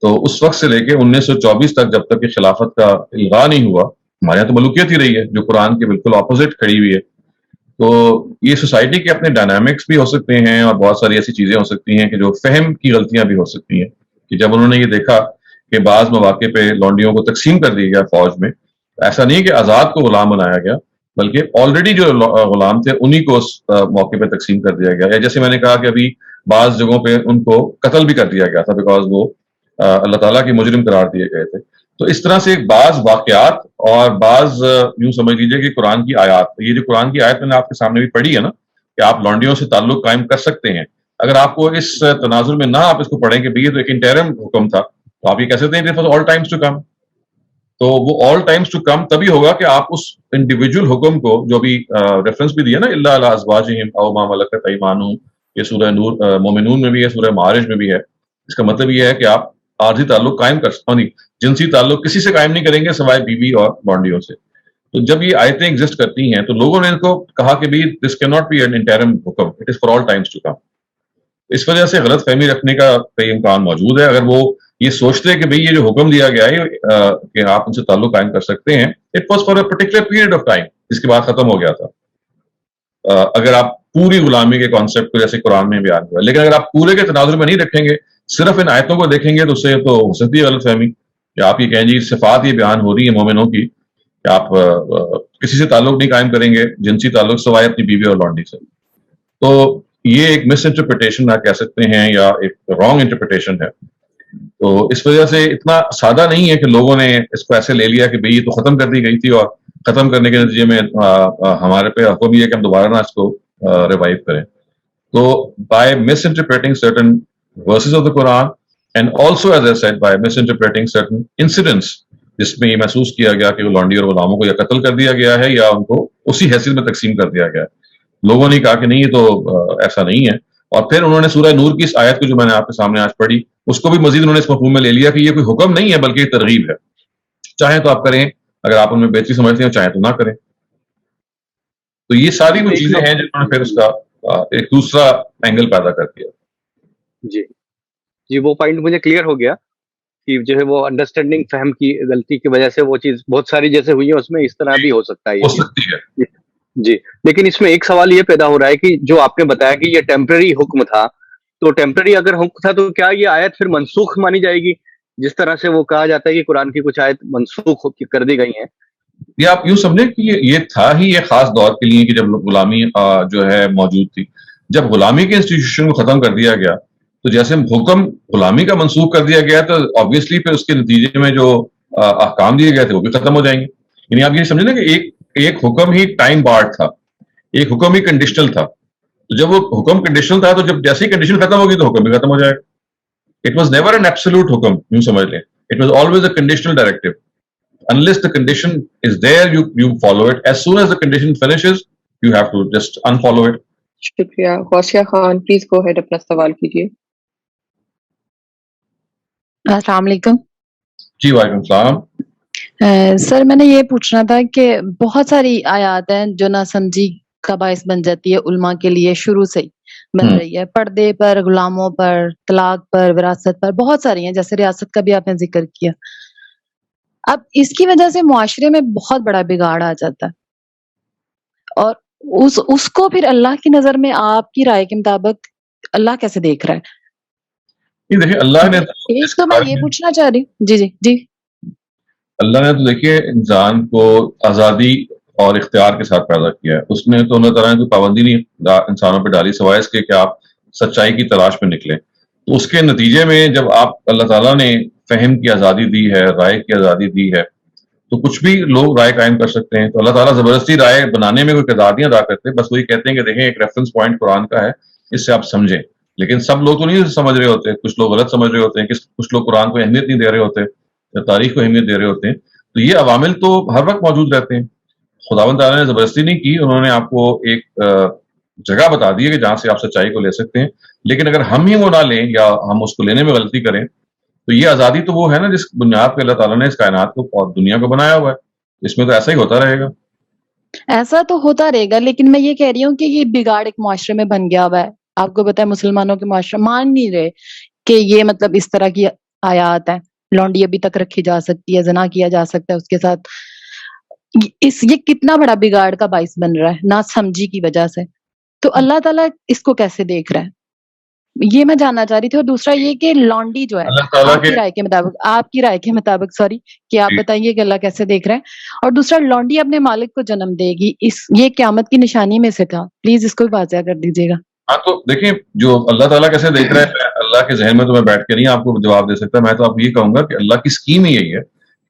تو اس وقت سے لے کے 1924 تک جب تک کہ خلافت کا الغاء نہیں ہوا، ہمارے یہاں تو ملوکیت ہی رہی ہے جو قرآن کے بالکل اپوزٹ کھڑی ہوئی ہے. تو یہ سوسائٹی کے اپنے ڈائنامکس بھی ہو سکتے ہیں اور بہت ساری ایسی چیزیں ہو سکتی ہیں کہ جو فہم کی غلطیاں بھی ہو سکتی ہیں، کہ جب انہوں نے یہ دیکھا کہ بعض مواقع پہ لونڈیوں کو تقسیم کر دیا گیا فوج میں، ایسا نہیں کہ آزاد کو غلام بنایا گیا، بلکہ آلریڈی جو غلام تھے انہی کو اس موقع پہ تقسیم کر دیا گیا. یا جیسے میں نے کہا کہ ابھی بعض جگہوں پہ ان کو قتل بھی کر دیا گیا تھا بیکاز وہ اللہ تعالیٰ کے مجرم قرار دیے گئے تھے. تو اس طرح سے بعض واقعات اور بعض یوں سمجھ لیجیے کہ قرآن کی آیات، یہ جو قرآن کی آیت میں نے آپ کے سامنے بھی پڑھی ہے نا کہ آپ لونڈیوں سے تعلق قائم کر سکتے ہیں اگر آپ کو اس تناظر میں نہ آپ اس کو پڑھیں کہ بھئی یہ تو ایک انٹرم حکم تھا، تو آپ یہ کہہ سکتے ہیں کہ آل ٹائمز ٹو کم. تو وہ آل ٹائمز ٹو کم تبھی ہوگا کہ آپ اس انڈیویجول حکم کو جو بھی ریفرنس بھی دیا نا الا علی ازواجہم او ما ملکت ایمانہم، یہ سورہ نور مومنون میں بھی ہے، سورہ معارج میں بھی ہے. اس کا مطلب یہ ہے کہ آپ عارضی تعلق قائم کر سکتے، جنسی تعلق کسی سے قائم نہیں کریں گے سوائے بیوی اور بانڈیوں سے. تو جب یہ آیتیں ایگزسٹ کرتی ہیں تو لوگوں نے ان کو کہا کہ بھی دس کی ناٹ بی این انٹرم حکم، it is for all times to come. اس وجہ سے غلط فہمی رکھنے کا کئی امکان موجود ہے. اگر وہ یہ سوچتے کہ بھئی یہ جو حکم دیا گیا ہے کہ آپ ان سے تعلق قائم کر سکتے ہیں، it was for a particular period of time, اس کے بعد ختم ہو گیا تھا. اگر آپ پوری غلامی کے کانسیپٹ کو جیسے قرآن میں بیان ہوا، لیکن اگر آپ پورے کے تناظر میں نہیں رکھیں گے، صرف ان آیتوں کو دیکھیں گے تو اس سے تو ہو سکتی ہے غلط فہمی کہ آپ یہ کہیں جی صفات یہ بیان ہو رہی ہیں مومنوں کی کہ آپ کسی سے تعلق نہیں قائم کریں گے جنسی تعلق سوائے اپنی بیوی اور لانڈی سے. تو یہ ایک مس انٹرپریٹیشن آپ کہہ سکتے ہیں یا ایک رانگ انٹرپریٹیشن ہے. تو اس وجہ سے اتنا سادہ نہیں ہے کہ لوگوں نے اس کو ایسے لے لیا کہ بھئی یہ تو ختم کر دی گئی تھی اور ختم کرنے کے نتیجے میں ہمارے پہ حکم یہ ہے کہ ہم دوبارہ نہ اس کو ریوائیو کریں. تو by misinterpreting certain verses of the Quran and also as a said by misinterpreting certain incidents جس میں یہ محسوس کیا گیا کہ لانڈی اور غلاموں کو یا قتل کر دیا گیا ہے یا ان کو اسی حیثیت میں تقسیم کر دیا گیا ہے. لوگوں نے کہا کہ نہیں یہ تو ایسا نہیں ہے، اور پھر انہوں نے سورہ نور کی اس آیت کو جو میں نے آپ کے سامنے آج پڑھی اس کو بھی مزید انہوں نے اس مفہوم میں لے لیا کہ یہ کوئی حکم نہیں ہے بلکہ یہ ترغیب ہے، چاہیں تو آپ کریں اگر آپ ان میں بہتری سمجھتے ہیں، چاہیں تو نہ کریں. تو یہ ساری وہ چیزیں ہیں جنہوں نے پھر اس کا ایک دوسرا اینگل پیدا کر دیا. جی وہ پوائنٹ مجھے کلیئر ہو گیا کہ جو ہے وہ انڈرسٹینڈنگ فہم کی غلطی کی وجہ سے وہ چیز بہت ساری جیسے ہوئی ہیں اس میں اس طرح بھی ہو سکتا ہے. ہو سکتی ہے جی. لیکن اس میں ایک سوال یہ پیدا ہو رہا ہے کہ جو آپ نے بتایا کہ یہ ٹیمپرری حکم تھا، تو ٹیمپرری اگر حکم تھا تو کیا یہ آیت پھر منسوخ مانی جائے گی؟ جس طرح سے وہ کہا جاتا ہے کہ قرآن کی کچھ آیت منسوخ کر دی گئی ہیں. یہ آپ یوں سمجھیں کہ یہ تھا ہی یہ خاص دور کے لیے کہ جب غلامی جو ہے موجود تھی. جب غلامی کے انسٹیٹیوشن کو ختم کر دیا گیا تو جیسے حکم غلامی کا منسوخ کر دیا گیا تو آبویسلی پھر اس کے نتیجے میں جو احکام دیے گئے تھے وہ بھی ختم ہو جائیں گے. یعنی آپ یہ سمجھیں نا کہ ایک حکم ہی ٹائم بارڈ تھا، ایک حکم ہی کنڈیشنل تھا. تو جب وہ حکم کنڈیشنل تھا تو جب جیسے ہی کنڈیشن ختم ہوگی تو حکم بھی ختم ہو جائے گا. It was never an absolute حکم، یوں سمجھ لیں. It was always a conditional directive. Unless the condition is there, you follow it. As soon as the condition finishes, you have to just unfollow it. شکریہ. غوثیہ Khan please go head اپنا سوال کیجیے. السلام علیکم. جی وعلیکم السلام. سر میں نے یہ پوچھنا تھا کہ بہت ساری آیات ہیں جو نہ سمجھی کا باعث بن جاتی ہے علماء کے لیے، شروع سے ہی بن رہی ہے. پردے پر، غلاموں پر، طلاق پر، وراثت پر، بہت ساری ہیں، جیسے ریاست کا بھی آپ نے ذکر کیا. اب اس کی وجہ سے معاشرے میں بہت بڑا بگاڑ آ جاتا ہے، اور اس کو پھر اللہ کی نظر میں آپ کی رائے کے مطابق اللہ کیسے دیکھ رہا ہے؟ دیکھیے اللہ نے ایک تو میں یہ پوچھنا چاہ رہی ہوں. جی اللہ نے تو دیکھیے انسان کو آزادی اور اختیار کے ساتھ پیدا کیا ہے. اس نے تو اللہ تعالیٰ نے کوئی پابندی نہیں انسانوں پہ ڈالی سوائے اس کے کہ آپ سچائی کی تلاش میں نکلیں. تو اس کے نتیجے میں جب آپ اللہ تعالیٰ نے فہم کی آزادی دی ہے، رائے کی آزادی دی ہے، تو کچھ بھی لوگ رائے قائم کر سکتے ہیں. تو اللہ تعالیٰ زبردستی رائے بنانے میں کوئی کردار نہیں ادا کرتے، بس وہی کہتے ہیں کہ دیکھیں ایک ریفرنس پوائنٹ قرآن کا ہے، اس سے آپ سمجھیں. لیکن سب لوگ تو نہیں سمجھ رہے ہوتے، کچھ لوگ غلط سمجھ رہے ہوتے ہیں، کچھ لوگ قرآن کو اہمیت نہیں دے رہے ہوتے یا تاریخ کو اہمیت دے رہے ہوتے ہیں. تو یہ عوامل تو ہر وقت موجود رہتے ہیں. خداوند تعالیٰ نے زبردستی نہیں کی، انہوں نے آپ کو ایک جگہ بتا دی ہے کہ جہاں سے آپ سچائی کو لے سکتے ہیں. لیکن اگر ہم ہی وہ نہ لیں یا ہم اس کو لینے میں غلطی کریں تو یہ آزادی تو وہ ہے نا جس بنیاد پہ اللہ تعالیٰ نے اس کائنات کو اور دنیا کو بنایا ہوا ہے. اس میں تو ایسا ہی ہوتا رہے گا. ایسا تو ہوتا رہے گا، لیکن میں یہ کہہ رہی ہوں کہ یہ بگاڑ ایک معاشرے میں بن گیا ہوا ہے. آپ کو پتا ہے مسلمانوں کے معاشرے مان نہیں رہے کہ یہ مطلب اس طرح کی آیات ہیں. لونڈی ابھی تک رکھی جا سکتی ہے، زنا کیا جا سکتا ہے اس کے ساتھ. یہ کتنا بڑا بگاڑ کا باعث بن رہا ہے نہ سمجھی کی وجہ سے. تو اللہ تعالیٰ اس کو کیسے دیکھ رہا ہے، یہ میں جاننا چاہ رہی تھی. اور دوسرا یہ کہ لانڈی جو ہے آپ کی رائے کے مطابق سوری کہ آپ بتائیے کہ اللہ کیسے دیکھ رہے ہیں. اور دوسرا لانڈی اپنے مالک کو جنم دے گی، یہ قیامت کی نشانی میں سے تھا. پلیز اس کو بھی واضح کر دیجیے گا. ہاں تو دیکھیں جو اللہ تعالیٰ کیسے دیکھ رہا ہے اللہ کے ذہن میں تو میں بیٹھ کے نہیں آپ کو جواب دے سکتا. میں تو آپ یہ کہوں گا کہ اللہ کی اسکیم ہی یہی ہے.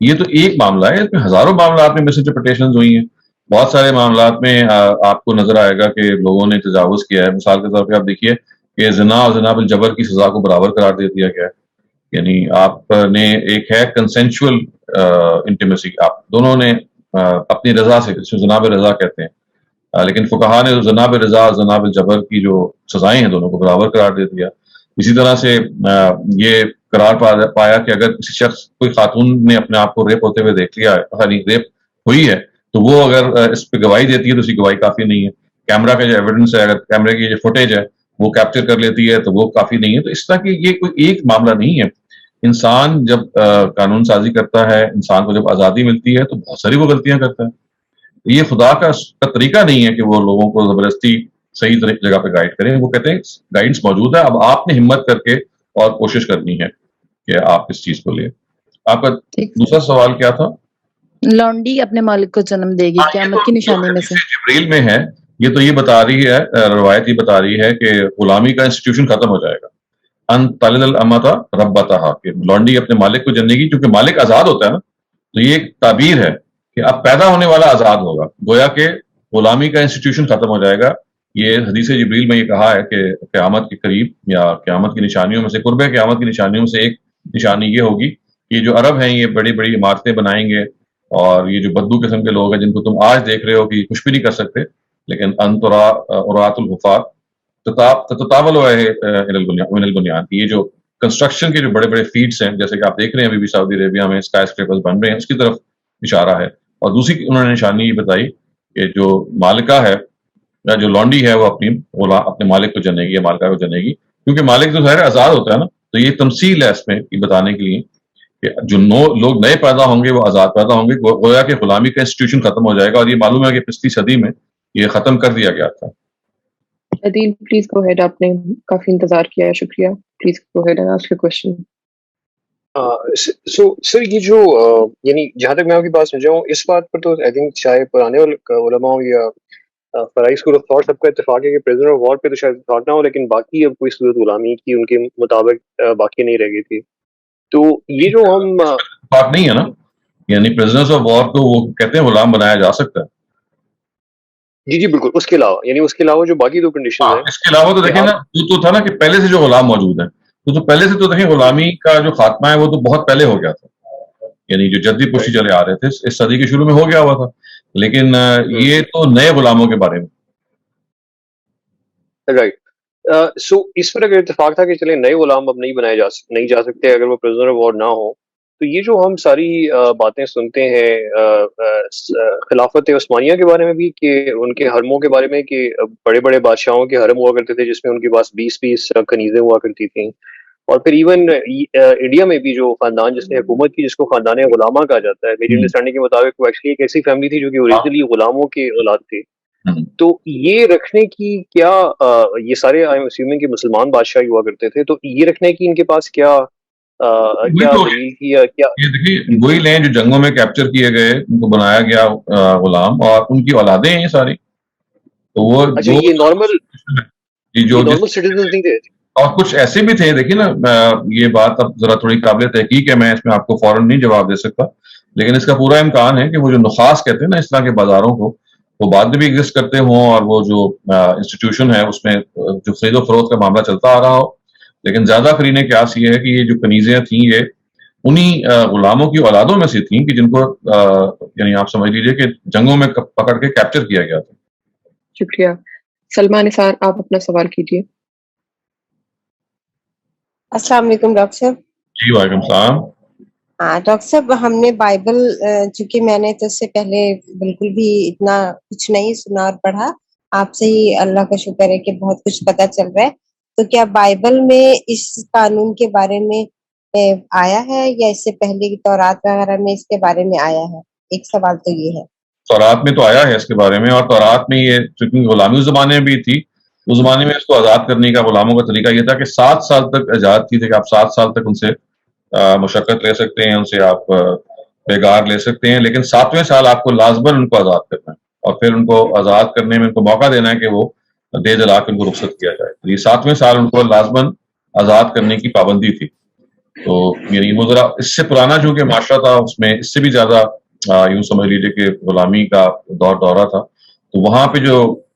یہ تو ایک معاملہ ہے، اس میں ہزاروں معاملات میں مس انٹرپریٹیشنز ہوئی ہیں. بہت سارے معاملات میں آپ کو نظر آئے گا کہ لوگوں نے تجاوز کیا ہے. مثال کے طور پہ آپ دیکھیے کہ زنا اور زنا بالجبر کی سزا کو برابر قرار دے دیا گیا ہے. یعنی آپ نے ایک ہے کنسینشول انٹیمیسی، آپ دونوں نے اپنی رضا سے، جس کو زنا بالرضا کہتے ہیں، لیکن فقہا نے زنا بالرضا زنا بالجبر کی جو سزائیں ہیں دونوں کو برابر قرار دے دیا. اسی طرح سے یہ قرار پایا کہ اگر کسی شخص، کوئی خاتون نے اپنے آپ کو ریپ ہوتے ہوئے دیکھ لیا ہے، یعنی ریپ ہوئی ہے، تو وہ اگر اس پہ گواہی دیتی ہے تو اس کی گواہی کافی نہیں ہے. کیمرہ کا جو ایویڈنس ہے، اگر کیمرے کی جو فوٹیج ہے وہ کیپچر کر لیتی ہے تو وہ کافی نہیں ہے. تو اس طرح کی یہ کوئی ایک معاملہ نہیں ہے. انسان جب قانون سازی کرتا ہے، انسان کو جب آزادی ملتی ہے تو بہت ساری وہ غلطیاں کرتا ہے. یہ خدا کا طریقہ نہیں ہے کہ وہ لوگوں کو زبردستی صحیح جگہ پہ گائیڈ کریں. وہ کہتے ہیں گائیڈنس موجود ہے، اب آپ نے ہمت کر کے اور کوشش کرنی ہے کہ آپ اس چیز کو لیں. آپ کا دوسرا سوال کیا تھا؟ لونڈی اپنے مالک کو جنم دے گی قیامت کی نشانی میں سے. جبریل میں ہے یہ، تو یہ بتا رہی ہے، روایت یہ بتا رہی ہے کہ غلامی کا انسٹیٹیوشن ختم ہو جائے گا. ان تلل الامتا ربتہا، کہ لونڈی اپنے مالک کو جننے گی، کیونکہ مالک آزاد ہوتا ہے نا. تو یہ ایک تعبیر ہے کہ اب پیدا ہونے والا آزاد ہوگا، گویا کہ غلامی کا انسٹیٹیوشن ختم ہو جائے گا. یہ حدیث جبریل میں یہ کہا ہے کہ قیامت کے قریب یا قیامت کی نشانیوں میں سے، قرب قیامت کی نشانیوں میں سے ایک نشانی یہ ہوگی کہ یہ جو عرب ہیں یہ بڑی بڑی عمارتیں بنائیں گے، اور یہ جو بدو قسم کے لوگ ہیں جن کو تم آج دیکھ رہے ہو کہ کچھ بھی نہیں کر سکتے، لیکن انترا اورات الحفاظ تتاول من البنیان، یہ جو کنسٹرکشن کے جو بڑے بڑے فیٹس ہیں، جیسے کہ آپ دیکھ رہے ہیں ابھی بھی سعودی عربیہ میں اسکائی اسکریپرز بن رہے ہیں، اس کی طرف اشارہ ہے. اور دوسری انہوں نے نشانی یہ بتائی کہ جو مالکہ ہے یا جو لونڈی ہے وہ اپنے مالک کو جنے گی یا مالکہ کو جنے گی، کیونکہ مالک تو ظاہر آزاد ہوتا ہے نا. تو یہ تمثیل ہے اس میں یہ بتانے کے لیے کہ جو لوگ نئے پیدا ہوں گے وہ آزاد پیدا ہوں گے، گویا کہ غلامی کا انسٹیٹیوشن ختم ہو جائے گا. اور یہ معلوم ہے کہ پچھلی صدی میں یہ ختم کر دیا گیا تھا. عدیل پلیز گو ہیڈ، آپ نے کافی انتظار کیا ہے، شکریہ. Please go ahead and ask your question. Sir یہ جو یعنی جہاں تک میں آپ کی بات سمجھا ہوں، اس بات پر تو آئی تھنک چاہے پرانے علماء یا فرعی اسکول آف تھاٹ سب کا اتفاق ہے کہ پریزنر آف وار پہ تو شاید اتفاق نہ ہو، لیکن باقی اب کوئی صورت غلامی کی ان کے مطابق باقی نہیں رہ گئی تھی. تو یہ جو ہم اتفاق نہیں ہے نا، یعنی پریزنرز آف وار کو وہ کہتے ہیں غلام بنایا جا سکتا ہے. جی بالکل. اس کے علاوہ جو باقی دو کنڈیشن ہیں، اس کے علاوہ تو دیکھیں نا، تو تھا نا کہ پہلے سے جو غلام موجود ہیں تو پہلے سے تو دیکھیں غلامی کا جو خاتمہ ہے وہ تو بہت پہلے ہو گیا تھا. یعنی جو جدی پوشی چلے آ رہے تھے اس صدی کے شروع میں ہو گیا ہوا تھا، لیکن یہ تو نئے غلاموں کے بارے میں. رائٹ. سو اس پر اگر اتفاق تھا کہ چلے نئے غلام اب نہیں جا سکتے اگر وہ پریزنر آف وار نہ ہو، تو یہ جو ہم ساری باتیں سنتے ہیں خلافت عثمانیہ کے بارے میں بھی، کہ ان کے حرموں کے بارے میں، کہ بڑے بڑے بادشاہوں کے حرم ہوا کرتے تھے جس میں ان کے پاس 20 کنیزیں ہوا کرتی تھیں. اور پھر ایون انڈیا میں بھی جو خاندان جس نے حکومت کی، جس کو خاندان غلامہ کہا جاتا ہے، میری انڈرسٹینڈنگ کے مطابق وہ ایکچولی ایک ایسی فیملی تھی جو کہ اوریجنلی غلاموں کے اولاد تھے. تو یہ رکھنے کی کیا، یہ سارے آئی ایم اسیومنگ کہ مسلمان بادشاہ ہوا کرتے تھے، تو یہ رکھنے کی ان کے پاس کیا دلیل تھی یا کیا؟ دیکھیے وہی لیں جو جنگوں میں کیپچر کیے گئے، ان کو بنایا گیا غلام، اور ان کی اولادیں ہیں یہ ساری. تو وہ یہ نارمل سٹیزنز نہیں تھے، اور کچھ ایسے بھی تھے. دیکھیے نا، یہ بات اب ذرا تھوڑی قابل تحقیق ہے، میں اس میں آپ کو فوراً نہیں جواب دے سکتا، لیکن اس کا پورا امکان ہے کہ وہ جو نخاس کہتے ہیں نا اس طرح کے بازاروں کو، وہ بعد میں بھی ایگزسٹ کرتے ہوں، اور وہ جو انسٹیٹیوشن ہے اس میں جو خرید و فروخت کا معاملہ چلتا آ رہا ہو. لیکن زیادہ قرین قیاس یہ ہے کہ یہ جو کنیزیں تھیں یہ انہی غلاموں کی اولادوں میں سے تھیں کہ جن کو یعنی آپ سمجھ لیجئے کہ جنگوں میں پکڑ کے کیپچر کیا گیا تھا. شکریہ. سلمان نثار، آپ اپنا سوال کیجیے. السلام علیکم ڈاکٹر صاحب. جی وعلیکم السلام. ہاں ڈاکٹر صاحب، ہم نے بائبل، چونکہ میں نے تو اس سے پہلے بالکل بھی اتنا کچھ نہیں سنا اور پڑھا، آپ سے ہی اللہ کا شکر ہے کہ بہت کچھ پتہ چل رہا ہے. تو کیا بائبل میں اس قانون کے بارے میں آیا ہے یا اس سے پہلے کی تورات وغیرہ میں اس کے بارے میں آیا ہے؟ ایک سوال تو یہ ہے. تورات میں تو آیا ہے اس کے بارے میں، اور تورات میں یہ چونکہ غلامی اس زمانے میں بھی تھی، اس زمانے میں اس کو آزاد کرنے کا غلاموں کا طریقہ یہ تھا کہ 7 سال تک اجازت تھی کہ آپ 7 سال تک ان سے مشقت لے سکتے ہیں، ان سے آپ بیگار لے سکتے ہیں، لیکن 7ویں سال آپ کو لازماً ان کو آزاد کرنا ہے، اور پھر ان کو آزاد کرنے میں ان کو موقع دینا ہے کہ وہ دے دلا کے ان کو رخصت کیا جائے. یہ 7ویں سال ان کو لازماً آزاد کرنے کی پابندی تھی. تو یعنی وہ ذرا اس سے پرانا جو کہ معاشرہ تھا اس میں اس سے بھی زیادہ یوں سمجھ لیجیے کہ غلامی کا دورہ تھا. تو وہاں پہ جو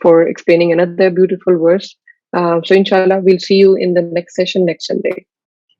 for explaining another beautiful verse. So inshallah we'll see you in the next session next Sunday.